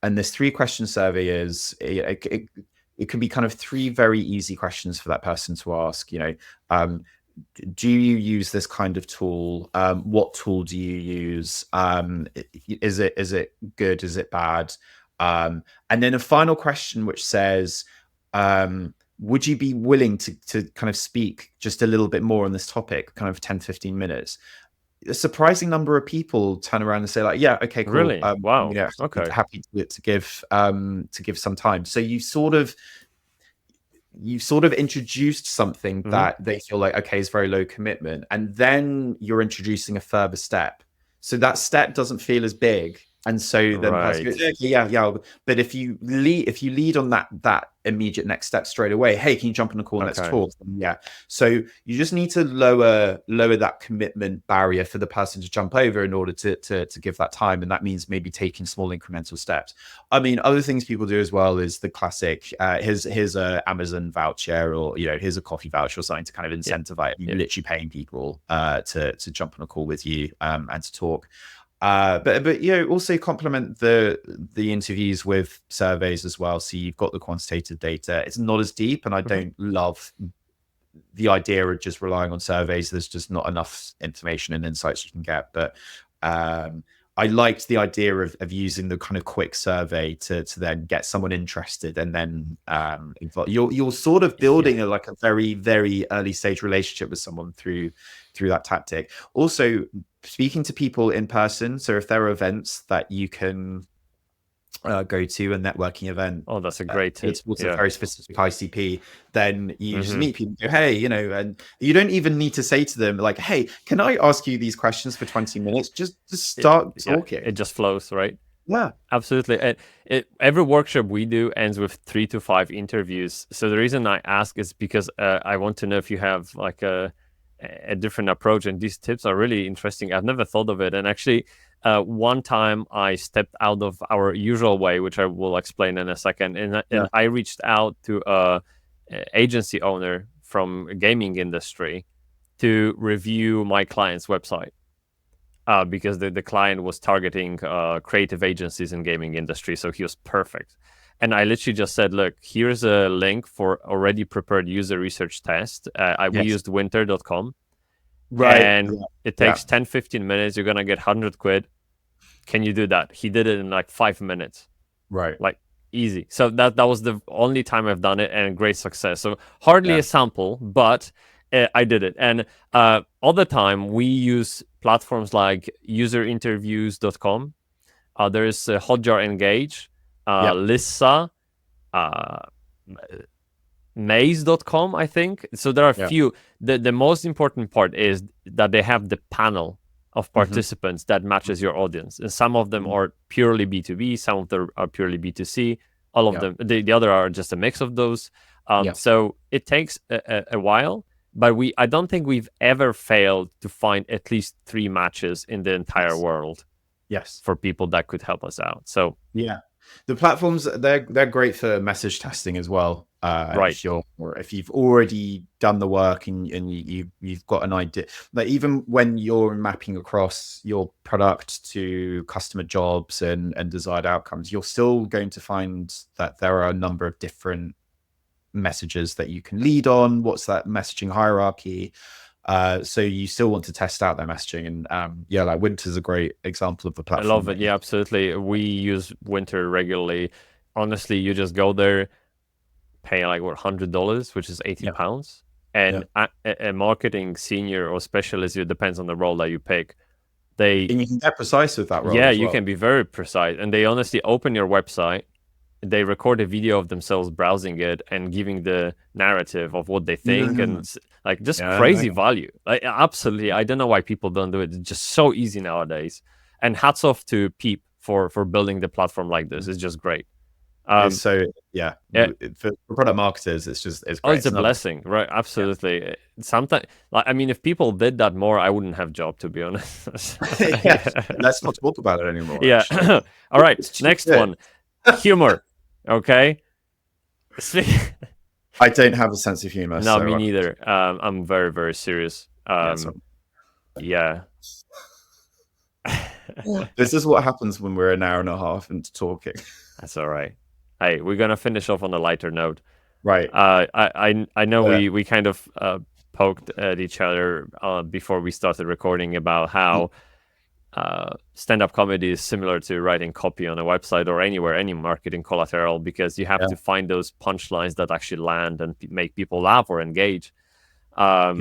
and this 3-question survey is it can be kind of 3 very easy questions for that person to ask. Do you use this kind of tool? What tool do you use? Is it good? Is it bad? And then a final question which says, would you be willing to kind of speak just a little bit more on this topic, kind of 10-15 minutes? A surprising number of people turn around and say, like, yeah, okay, cool. Really? Wow. Okay. Happy to give some time. So you sort of introduced something that they feel like, okay, is very low commitment. And then you're introducing a further step. So that step doesn't feel as big. And so then the person goes, okay, yeah. But if you lead on that immediate next step straight away, hey, can you jump on a call and let's talk? Yeah. So you just need to lower that commitment barrier for the person to jump over in order to give that time. And that means maybe taking small incremental steps. I mean, other things people do as well is the classic, here's a Amazon voucher, or here's a coffee voucher or something to kind of incentivize. You're literally paying people to jump on a call with you and to talk. But also complement the interviews with surveys as well. So you've got the quantitative data. It's not as deep, and I don't love the idea of just relying on surveys. There's just not enough information and insights you can get. But I liked the idea of using the kind of quick survey to then get someone interested, and then you're sort of building a very, very early stage relationship with someone through that tactic. Also, speaking to people in person. So if there are events that you can go to, a networking event. Oh, that's a great tip. It's a very specific ICP. Then you just meet people, go, hey, and you don't even need to say to them like, hey, can I ask you these questions for 20 minutes? Just start talking. It just flows, right? Yeah, absolutely. And every workshop we do ends with 3 to 5 interviews. So the reason I ask is because I want to know if you have like a a different approach, and these tips are really interesting. I've never thought of it. And actually, one time I stepped out of our usual way, which I will explain in a second, and I reached out to a agency owner from gaming industry to review my client's website. Because the client was targeting creative agencies in gaming industry, so he was perfect. And I literally just said, look, here's a link for already prepared user research test. We used winter.com. Right. And it takes 10, 15 minutes. You're going to get 100 quid. Can you do that? He did it in like 5 minutes. Right. Like easy. So that was the only time I've done it, and great success. So hardly a sample, but I did it. And all the time we use platforms like userinterviews.com. There's Hotjar Engage, Lissa, maze.com, I think. So there are a few. The most important part is that they have the panel of participants that matches your audience. And some of them are purely B2B, some of them are purely B2C. All of them, the other are just a mix of those. So it takes a while, but I don't think we've ever failed to find at least 3 matches in the entire world. Yes. For people that could help us out. So the platforms, they're great for message testing as well. Right. If you've already done the work and you've got an idea, like even when you're mapping across your product to customer jobs and desired outcomes, you're still going to find that there are a number of different messages that you can lead on. What's that messaging hierarchy? So you still want to test out their messaging, and like Winter's a great example of the platform. I love it. Yeah, absolutely. We use Winter regularly. Honestly, you just go there, pay like $100, which is £80, and a marketing senior or specialist, it depends on the role that you pick. And you can get precise with that role. Yeah, you can be very precise, and they honestly open your website. They record a video of themselves browsing it and giving the narrative of what they think, and like just crazy value. Like, absolutely, I don't know why people don't do it. It's just so easy nowadays. And hats off to Peep for building the platform like this. It's just great. For product marketers, it's great. Oh, it's a blessing, right? Absolutely. Sometimes, like, I mean, if people did that more, I wouldn't have a job, to be honest. Let's not talk about it anymore. Yeah. All right. Next one. Humor. Okay. I don't have a sense of humor. No, me neither. I'm very, very serious. Yeah. This is what happens when we're an hour and a half into talking. That's all right. Hey, we're gonna finish off on a lighter note. Right. I know we kind of poked at each other before we started recording about how stand-up comedy is similar to writing copy on a website or anywhere, any marketing collateral, because you have to find those punchlines that actually land and make people laugh or engage. Have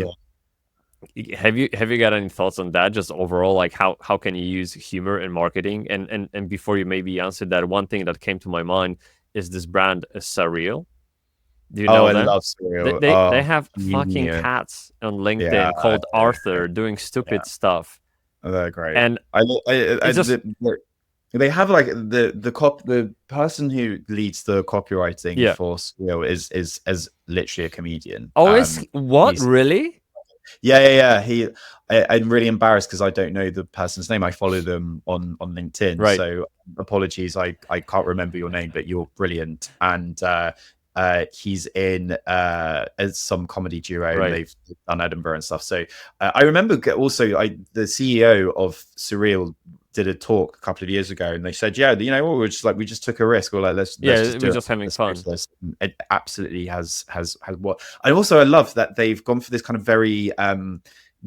you got any thoughts on that? Just overall, like how can you use humor in marketing? And before you maybe answer that, one thing that came to my mind is this brand Surreal. Do you know them? I love Surreal. They have fucking cats on LinkedIn called Arthur doing stupid stuff. Oh, they're great. And they have like the person who leads the copywriting for Surreal is literally a comedian. Oh, really? Yeah. I'm really embarrassed because I don't know the person's name. I follow them on LinkedIn. Right. So apologies, I can't remember your name, but you're brilliant. And he's in some comedy duo. Right. And they've done Edinburgh and stuff. So I remember also the CEO of Surreal did a talk a couple of years ago, and they said, we just took a risk. We're like, let's we're just having fun. It absolutely has what. And also, I love that they've gone for this kind of very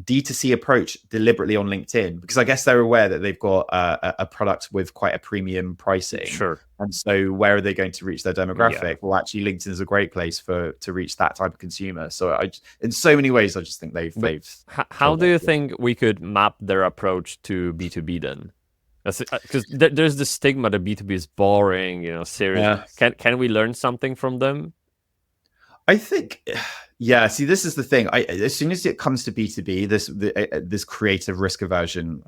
D2C approach deliberately on LinkedIn, because I guess they're aware that they've got a product with quite a premium pricing. Sure. And so where are they going to reach their demographic? Yeah. Well, actually, LinkedIn is a great place to reach that type of consumer. So in so many ways, I just think they've. How do you think we could map their approach to B2B then? Because there's the stigma that B2B is boring, serious. Yeah. Can we learn something from them? I think, see, this is the thing. As soon as it comes to B2B, this creative risk aversion,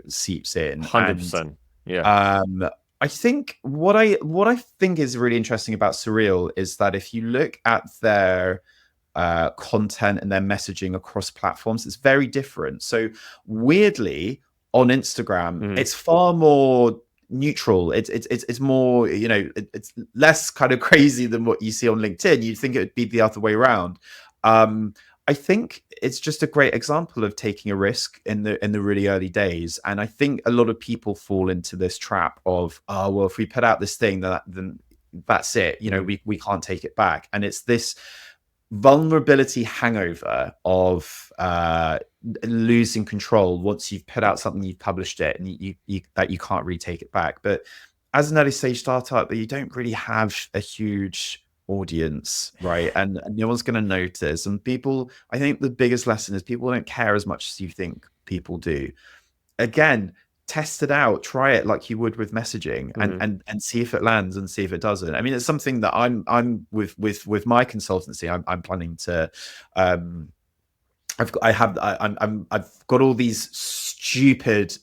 seeps in. 100%. Yeah. I think what I think is really interesting about Surreal is that if you look at their content and their messaging across platforms. It's very different. So weirdly, on Instagram, it's far more neutral. It's more, it's less kind of crazy than what you see on LinkedIn. You'd think it would be the other way around. I think it's just a great example of taking a risk in the really early days. And I think a lot of people fall into this trap of, oh, well, if we put out this thing, then that's it. We can't take it back. And it's this vulnerability hangover of losing control once you've put out something, you've published it, and you can't retake it back. But as an early stage startup, you don't really have a huge audience, right? And no one's going to notice. And people, I think the biggest lesson is people don't care as much as you think people do. Again, test it out, try it like you would with messaging, and see if it lands and see if it doesn't. I mean, it's something that I'm with my consultancy. I'm planning to I've got all these stupid,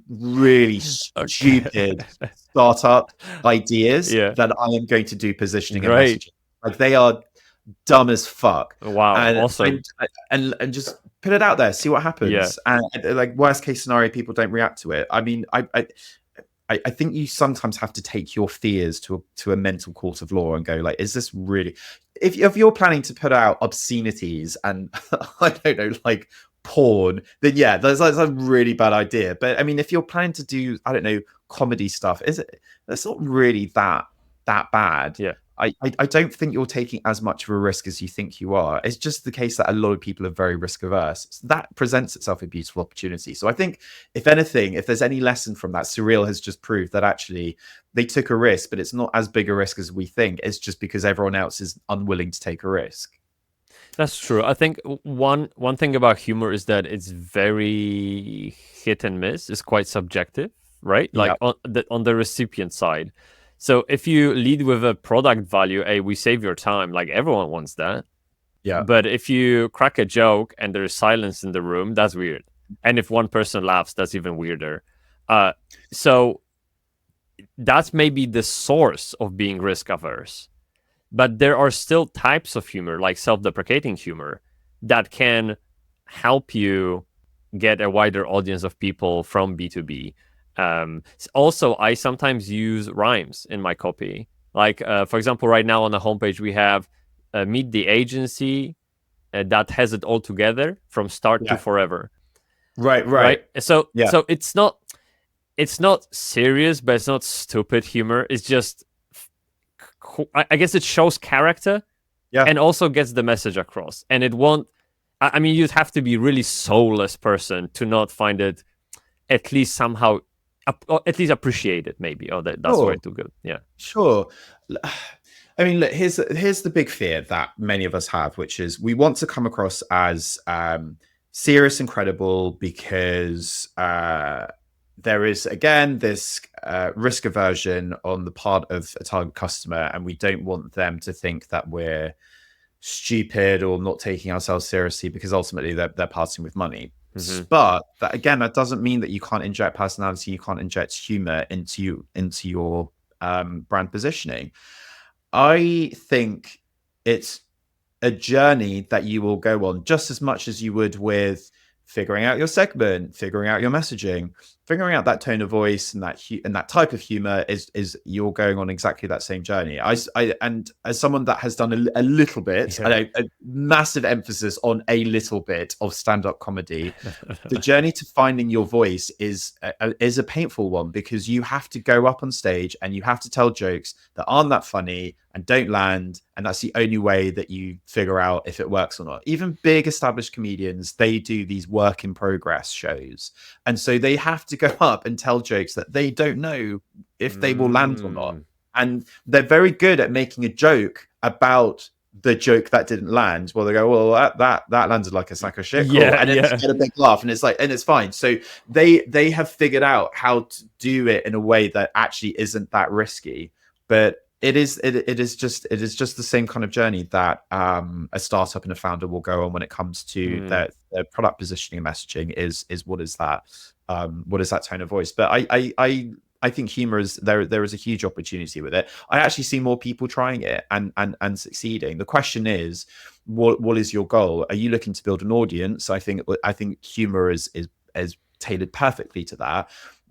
really stupid startup ideas that I am going to do positioning and messaging. Like, they are dumb as fuck. Wow, and, awesome. And just put it out there, see what happens. And like, worst case scenario, people don't react to it. I mean, I think you sometimes have to take your fears to a mental court of law and go, like, is this really, if you're planning to put out obscenities and I don't know, like porn, then that's a really bad idea. But I mean, if you're planning to do, I don't know, comedy stuff, that's not really that bad. I don't think you're taking as much of a risk as you think you are. It's just the case that a lot of people are very risk averse. So that presents itself a beautiful opportunity. So I think, if anything, if there's any lesson from that, Surreal has just proved that actually they took a risk, but it's not as big a risk as we think. It's just because everyone else is unwilling to take a risk. That's true. I think one thing about humor is that it's very hit and miss. It's quite subjective, right? Like on the recipient side. So if you lead with a product value, hey, we save your time, like everyone wants that. But if you crack a joke and there's silence in the room, that's weird. And if one person laughs, that's even weirder. So that's maybe the source of being risk averse. But there are still types of humor, like self-deprecating humor, that can help you get a wider audience of people from B2B. Also, I sometimes use rhymes in my copy. Like, for example, right now on the homepage, we have meet the agency that has it all together from start to forever. Right. So it's not serious, but it's not stupid humor. It's just, I guess it shows character and also gets the message across. And it won't, I mean, you'd have to be really soulless person to not find it at least somehow, at least appreciate it, maybe. Oh, that's way too good. Yeah, sure. I mean, look, here's the big fear that many of us have, which is we want to come across as serious and credible because there is, again, this risk aversion on the part of a target customer, and we don't want them to think that we're stupid or not taking ourselves seriously, because ultimately they're parting with money. But that doesn't mean that you can't inject personality, you can't inject humor into your brand positioning. I think it's a journey that you will go on just as much as you would with figuring out your segment, figuring out your messaging, figuring out that tone of voice and that type of humor is you're going on exactly that same journey. And as someone that has done a little bit, a massive emphasis on a little bit of stand-up comedy, the journey to finding your voice is a painful one, because you have to go up on stage and you have to tell jokes that aren't that funny and don't land, and that's the only way that you figure out if it works or not. Even big established comedians, they do these work in progress shows, and so they have to go up and tell jokes that they don't know if they will land or not. And they're very good at making a joke about the joke that didn't land. Well, they go, well, that landed like a sack of shit. Cool. And then they get a big laugh, and it's fine. So they have figured out how to do it in a way that actually isn't that risky. But it is just the same kind of journey that a startup and a founder will go on when it comes to their product positioning and messaging. Is what is that tone of voice? But I think humor is there is a huge opportunity with it. I actually see more people trying it and succeeding. The question is, what is your goal? Are you looking to build an audience? I think humor is tailored perfectly to that.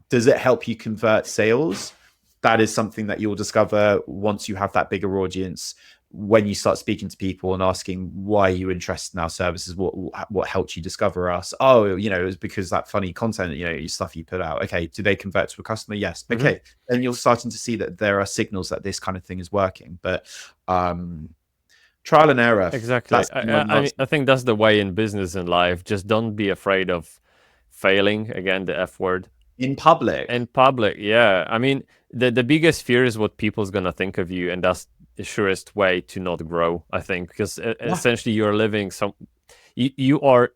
Does it help you convert sales? That is something that you'll discover once you have that bigger audience. When you start speaking to people and asking why are you interested in our services, what helped you discover us? Oh, it was because that funny content, stuff you put out. Okay, do they convert to a customer? Yes. Okay, and you're starting to see that there are signals that this kind of thing is working. But trial and error. Exactly. I think that's the way in business and life. Just don't be afraid of failing. Again, the F word. In public. In public, yeah. I mean, the biggest fear is what people's gonna think of you, and that's the surest way to not grow, I think, because essentially you're living you are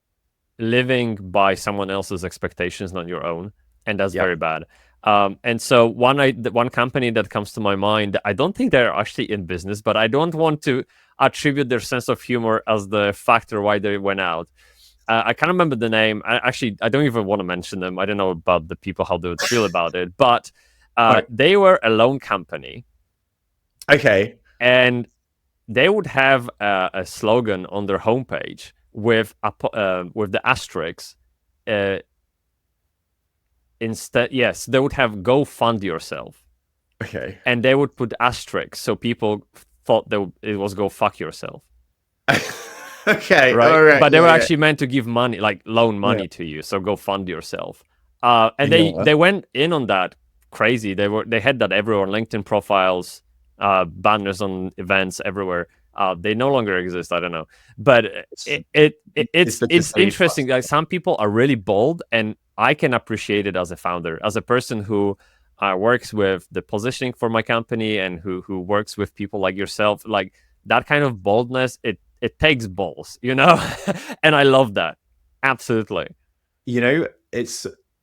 living by someone else's expectations, not your own, and that's very bad. And so one company that comes to my mind, I don't think they're actually in business, but I don't want to attribute their sense of humor as the factor why they went out. I can't remember the name. I don't even want to mention them. I don't know about the people, how they would feel about it, but they were a loan company. Okay. And they would have a slogan on their homepage with the asterisks. Instead, yes, they would have "Go fund yourself." Okay. And they would put asterisks, so people thought it was "Go fuck yourself." Okay, right? All right. But they were actually meant to give money, like loan money to you, so go fund yourself. And they went in on that crazy. They had that everywhere on LinkedIn profiles, banners on events everywhere. They no longer exist. I don't know, but it's interesting. Like some people are really bold, and I can appreciate it as a founder, as a person who works with the positioning for my company and who works with people like yourself. Like that kind of boldness, it takes balls, and I love that. Absolutely.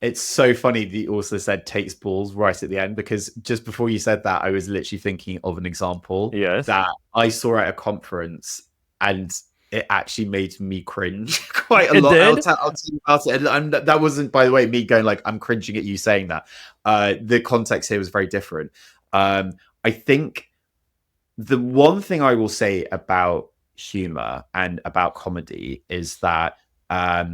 It's so funny that you also said takes balls right at the end, because just before you said that, I was literally thinking of an example that I saw at a conference, and it actually made me cringe quite a lot. I'll tell you about it. And that wasn't, by the way, me going like, I'm cringing at you saying that. The context here was very different. I think the one thing I will say about humor and about comedy is that there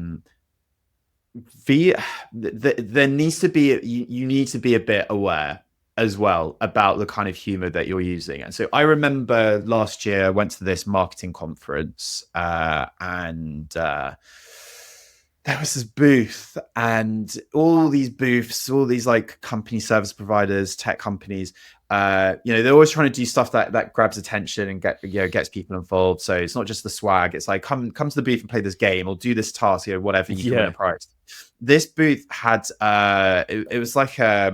needs to be you need to be a bit aware as well about the kind of humor that you're using. And so I remember last year I went to this marketing conference, and there was this booth, and all these booths, all these like company service providers, tech companies, they're always trying to do stuff that grabs attention and gets people involved. So it's not just the swag. It's like, come to the booth and play this game or do this task, whatever, you can win a prize. This booth had it was like a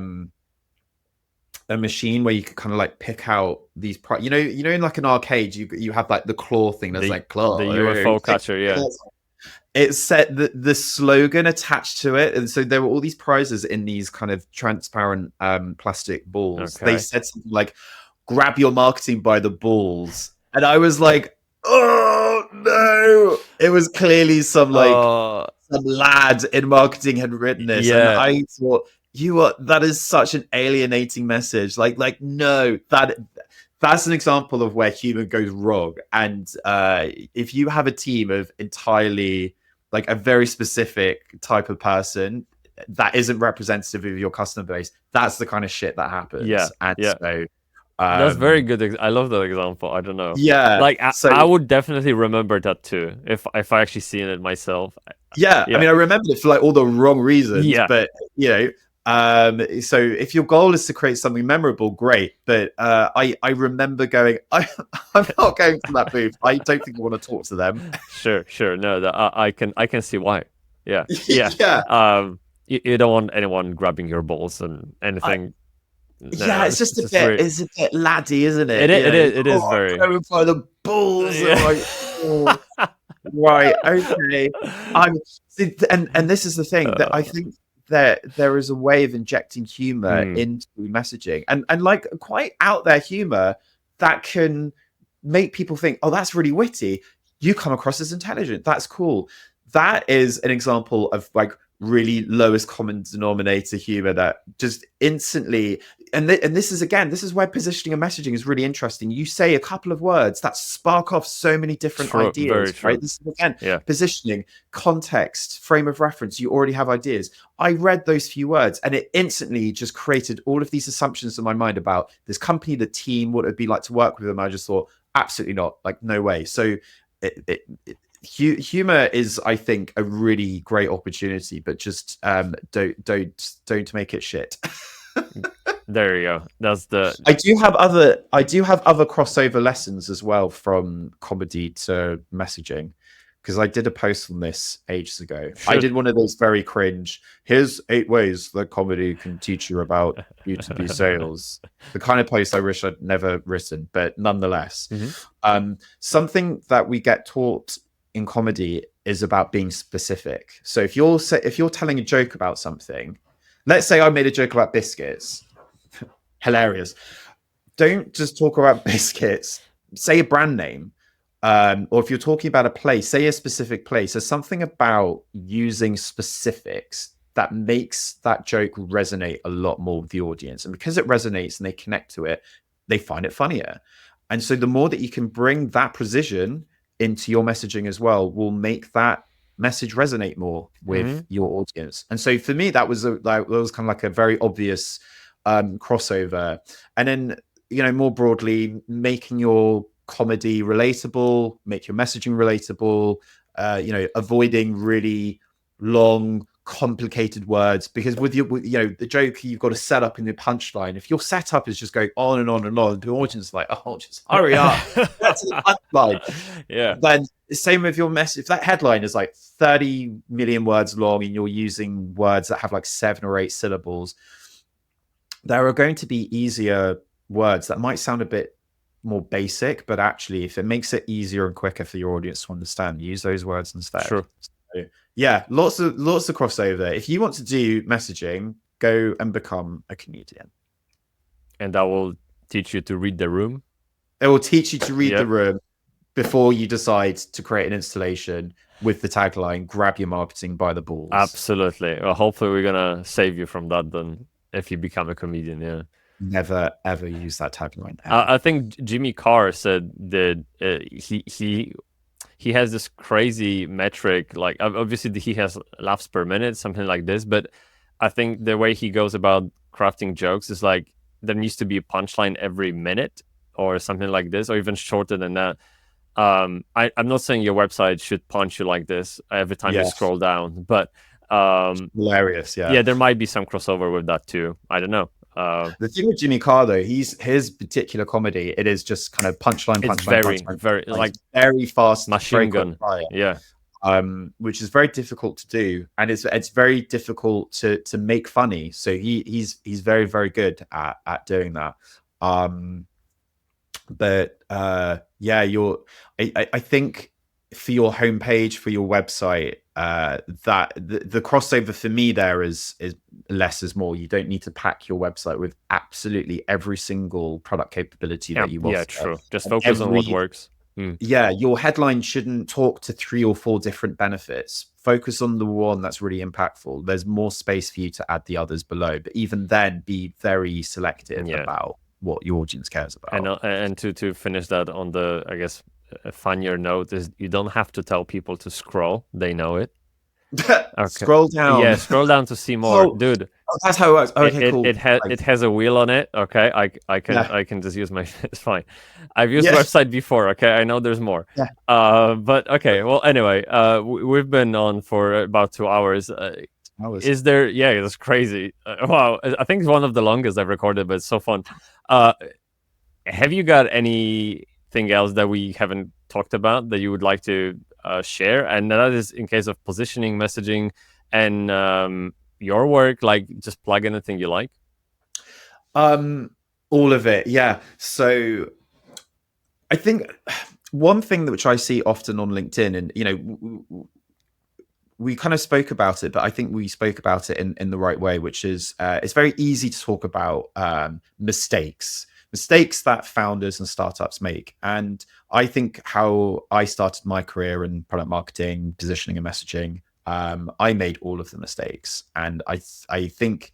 machine where you could kind of like pick out these in like an arcade, you have like the claw thing that's like claw, the UFO catcher. It said the slogan attached to it, and so there were all these prizes in these kind of transparent plastic balls. They said something like, grab your marketing by the balls, and I was like, oh no, it was clearly some lad in marketing had written this, and I thought, that is such an alienating message. Like no, that's an example of where humor goes wrong. And if you have a team of entirely like a very specific type of person that isn't representative of your customer base, that's the kind of shit that happens. So that's very good. I love that example. I don't know. Like I would definitely remember that too if I actually seen it myself. I mean, I remembered it for like all the wrong reasons, but so if your goal is to create something memorable, great. But I remember going, I'm not going to that booth. I don't think I want to talk to them. Sure. No, I can see why. Yeah. You don't want anyone grabbing your balls and anything. It's just a bit laddie, isn't it? It is very going by the balls. Right. Okay. And this is the thing that I think there is a way of injecting humor into messaging, and like quite out there humor that can make people think, oh, that's really witty. You come across as intelligent. That's cool. That is an example of like really lowest common denominator humor that just instantly, and this is, again, this is where positioning and messaging is really interesting. You say a couple of words that spark off so many different True, very ideas, true. right? This is, again, Yeah. positioning, context, frame of reference. You already have ideas. I read those few words and it instantly just created all of these assumptions in my mind about this company, the team, what it'd be like to work with them. I just thought, absolutely not, like, no way. So humor is, I think, a really great opportunity, but just don't make it shit. There you go. That's the. I do have other crossover lessons as well from comedy to messaging, because I did a post on this ages ago. I did one of those very cringe, here's 8 ways that comedy can teach you about B2B sales. The kind of post I wish I'd never written, but nonetheless. Something that we get taught in comedy is about being specific. So if you're telling a joke about something, let's say I made a joke about biscuits, hilarious. Don't just talk about biscuits. Say a brand name. Or if you're talking about a place, say a specific place. There's something about using specifics that makes that joke resonate a lot more with the audience. And because it resonates and they connect to it, they find it funnier. And so the more that you can bring that precision into your messaging as well, will make that message resonate more with your audience. And so for me, that was kind of like a very obvious crossover. And then, more broadly, making your comedy relatable, make your messaging relatable, avoiding really long, complicated words, because with the joke, you've got to set up in the punchline. If your setup is just going on and on and on, the audience is like, oh, just hurry up. That's the punchline. Yeah. Then same with your message. If that headline is like 30 million words long and you're using words that have like 7 or 8 syllables, there are going to be easier words that might sound a bit more basic, but actually, if it makes it easier and quicker for your audience to understand, use those words instead. Sure. So, yeah, lots of crossover. If you want to do messaging, go and become a comedian, and that will teach you to read the room. It will teach you to read the room before you decide to create an installation with the tagline, grab your marketing by the balls. Absolutely. Well, hopefully we're gonna save you from that then if you become a comedian. Yeah. Never ever use that tagline. I think Jimmy Carr said that he has this crazy metric. Like, obviously he has laughs per minute, something like this. But I think the way he goes about crafting jokes is like there needs to be a punchline every minute or something like this, or even shorter than that. I'm not saying your website should punch you like this every time you scroll down, but hilarious. Yeah, there might be some crossover with that too. I don't know. The thing with Jimmy Carr, though, his particular comedy, it is just kind of punchline, very like very fast, machine gun. Yeah. Which is very difficult to do, and it's very difficult to make funny. So he's very, very good at doing that. I think for your homepage, for your website, that the crossover for me there is less is more. You don't need to pack your website with absolutely every single product capability that you want. Yeah, true. Just focus on what works. Yeah, your headline shouldn't talk to 3 or 4 different benefits. Focus on the one that's really impactful. There's more space for you to add the others below, but even then, be very selective about what your audience cares about. And to finish that on the, I guess, a funnier note is you don't have to tell people to scroll; they know it. Okay. Scroll down. Yeah, scroll down to see more, dude. Oh, that's how it works. Okay, cool. It has a wheel on it. Okay, I can just use my. It's fine. I've used website before. Okay, I know there's more. Yeah. But okay. Well, anyway, we've been on for about 2 hours. Is there? Yeah, that's crazy. Wow, I think it's one of the longest I've recorded, but it's so fun. Have you got anything else that we haven't talked about that you would like to share? And that is in case of positioning, messaging, and your work. Like, just plug anything you like. All of it, yeah. So I think one thing which I see often on LinkedIn, and we kind of spoke about it, but I think we spoke about it in the right way, which is it's very easy to talk about mistakes that founders and startups make. And I think how I started my career in product marketing, positioning and messaging, I made all of the mistakes, and I think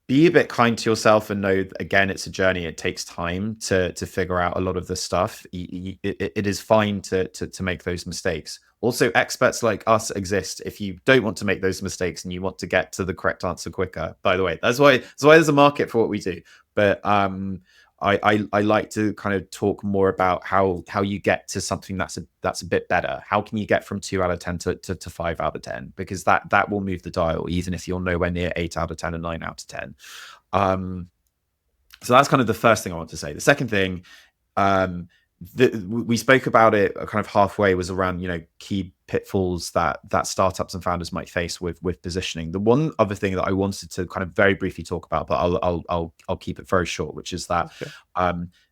be a bit kind to yourself and know that, again, it's a journey. It takes time to figure out a lot of this stuff. It is fine to make those mistakes. Also, experts like us exist if you don't want to make those mistakes and you want to get to the correct answer quicker. By the way, that's why there's a market for what we do. But I like to kind of talk more about how you get to something that's a bit better. How can you get from 2 out of 10 to 5 out of 10? Because that will move the dial, even if you're nowhere near 8 out of 10 and 9 out of 10. So that's kind of the first thing I want to say. The second thing, we spoke about it kind of halfway, was around, key pitfalls that startups and founders might face with positioning. The one other thing that I wanted to kind of very briefly talk about, but I'll keep it very short, which is that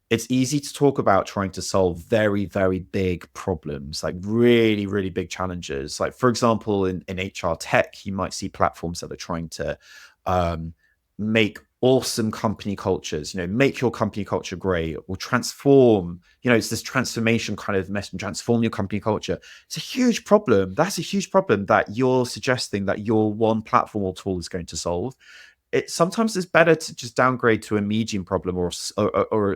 it's easy to talk about trying to solve very, very big problems, like really, really big challenges. Like, for example, in HR tech, you might see platforms that are trying to make awesome company cultures, make your company culture great, or transform, it's this transformation kind of message, transform your company culture. It's a huge problem. That's a huge problem that you're suggesting that your one platform or tool is going to solve. Sometimes it's better to just downgrade to a medium problem or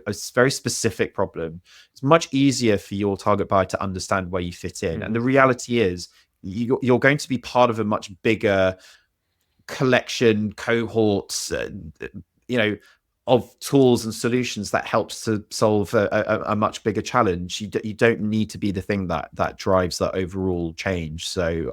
a very specific problem. It's much easier for your target buyer to understand where you fit in. And the reality is you're going to be part of a much bigger collection, cohorts, of tools and solutions that helps to solve a much bigger challenge. You don't need to be the thing that drives that overall change. So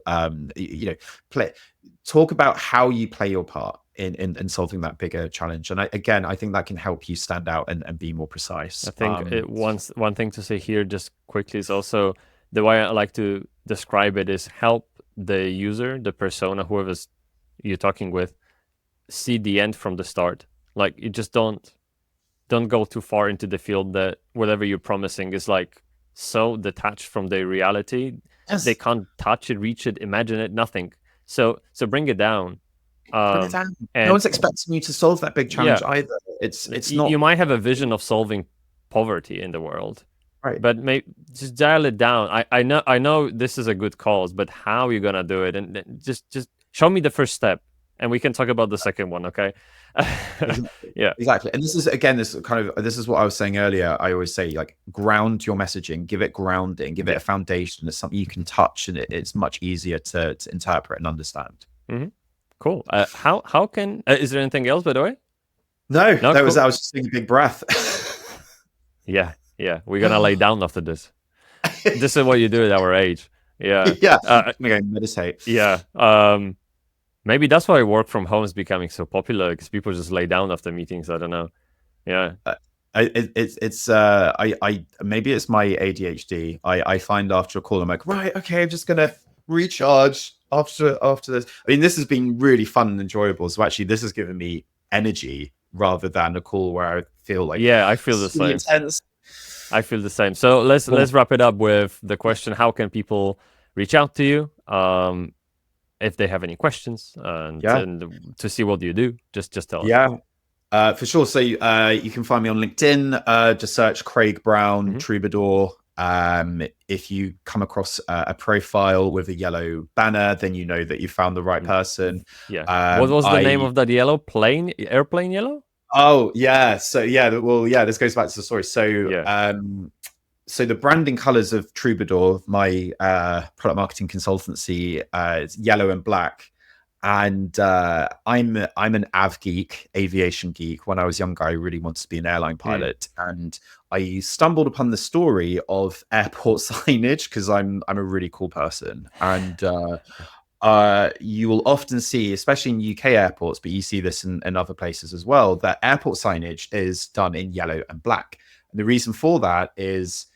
talk about how you play your part in solving that bigger challenge. And I think that can help you stand out and be more precise. I think one thing to say here just quickly is also, the way I like to describe it is, help the user, the persona, whoever's you're talking with, see the end from the start. Like, you just don't go too far into the field that whatever you're promising is like so detached from the reality. Yes. They can't touch it, reach it, imagine it, nothing. So bring it down. Bring it down. No one's expecting you to solve that big challenge either. It's not. You might have a vision of solving poverty in the world, right? But just dial it down. I know this is a good cause, but how are you gonna do it? And just show me the first step, and we can talk about the second one. Okay? Yeah, exactly. And this is, again, this is what I was saying earlier. I always say, like, ground your messaging, give it grounding, give it a foundation. It's something you can touch, and it's much easier to interpret and understand. Cool. How can is there anything else, by the way? No, that cool. I was just taking a big breath. Yeah, we're gonna lay down after this. This is what you do at our age. Yeah. I'm gonna meditate. Yeah. Maybe that's why work from home is becoming so popular, because people just lay down after meetings. I don't know. Yeah. It's maybe it's my ADHD. I find after a call, I'm like, right, okay, I'm just gonna recharge after this. I mean, this has been really fun and enjoyable. So actually, this has given me energy rather than a call where I feel like, I feel the same. Intense. I feel the same. So let's wrap it up with the question: how can people reach out to you if they have any questions and to see what you do? Just tell us. For sure. So you can find me on LinkedIn. Just search Craig Brown Troubadour. If you come across a profile with a yellow banner, then you know that you found the right person. What was the name of that yellow? Airplane yellow? Oh, yeah. So this goes back to the story. So so the branding colors of Troubadour, my product marketing consultancy, is yellow and black. And I'm an aviation geek. When I was younger, I really wanted to be an airline pilot, and I stumbled upon the story of airport signage because I'm a really cool person. And you will often see, especially in UK airports, but you see this in other places as well, that airport signage is done in yellow and black. And the reason for that is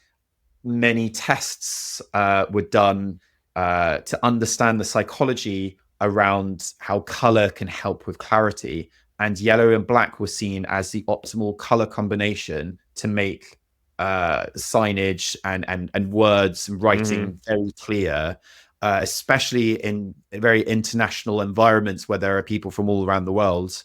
many tests were done to understand the psychology around how color can help with clarity, and yellow and black were seen as the optimal color combination to make signage and words and writing very clear, especially in very international environments where there are people from all around the world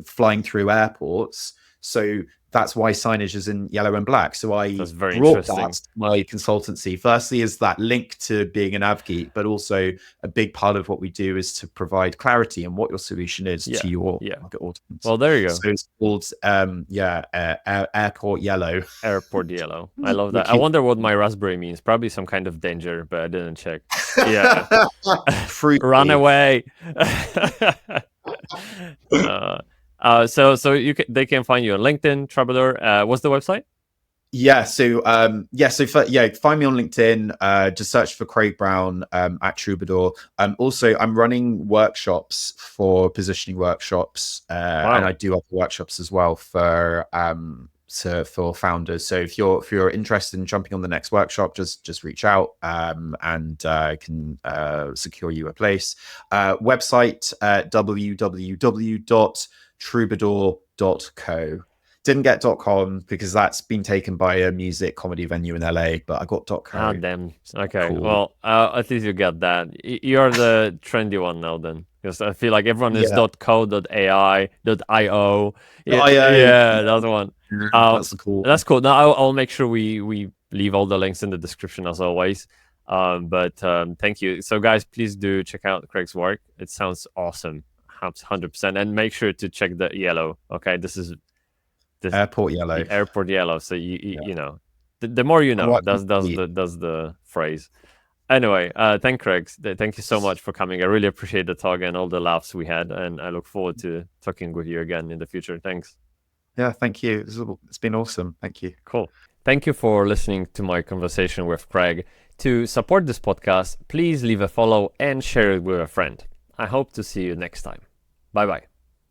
flying through airports. So that's why signage is in yellow and black. So I That's very brought interesting. that to my consultancy. Firstly, is that link to being an advocate, but also a big part of what we do is to provide clarity on what your solution is to your target audience. Well, there you go. So it's called airport yellow. Airport yellow. I love that. I wonder what my raspberry means. Probably some kind of danger, but I didn't check. Yeah. Run away. So they can find you on LinkedIn, Troubadour. What's the website? So find me on LinkedIn. Just search for Craig Brown at Troubadour. Also, I'm running workshops for positioning workshops, and I do other workshops as well for founders. So if you're interested in jumping on the next workshop, just reach out, and I can secure you a place. Website www.troubadour.co. Didn't get .com because that's been taken by a music comedy venue in LA, but I got .co. Ah, damn. Okay. Cool. Well, at least you got that. You're the trendy one now then, because I feel like everyone is .co, .ai, .io. Yeah, that's one. That's cool. That's cool. Now I'll make sure we leave all the links in the description as always. But thank you. So guys, please do check out Craig's work. It sounds awesome, 100%. And make sure to check the yellow. Okay, this is airport yellow. Airport yellow. So you know, the more you know. Does the phrase. Anyway, thank Craig. Thank you so much for coming. I really appreciate the talk and all the laughs we had, and I look forward to talking with you again in the future. Thanks. Yeah, thank you. It's been awesome. Thank you. Cool. Thank you for listening to my conversation with Craig. To support this podcast, please leave a follow and share it with a friend. I hope to see you next time. Bye-bye.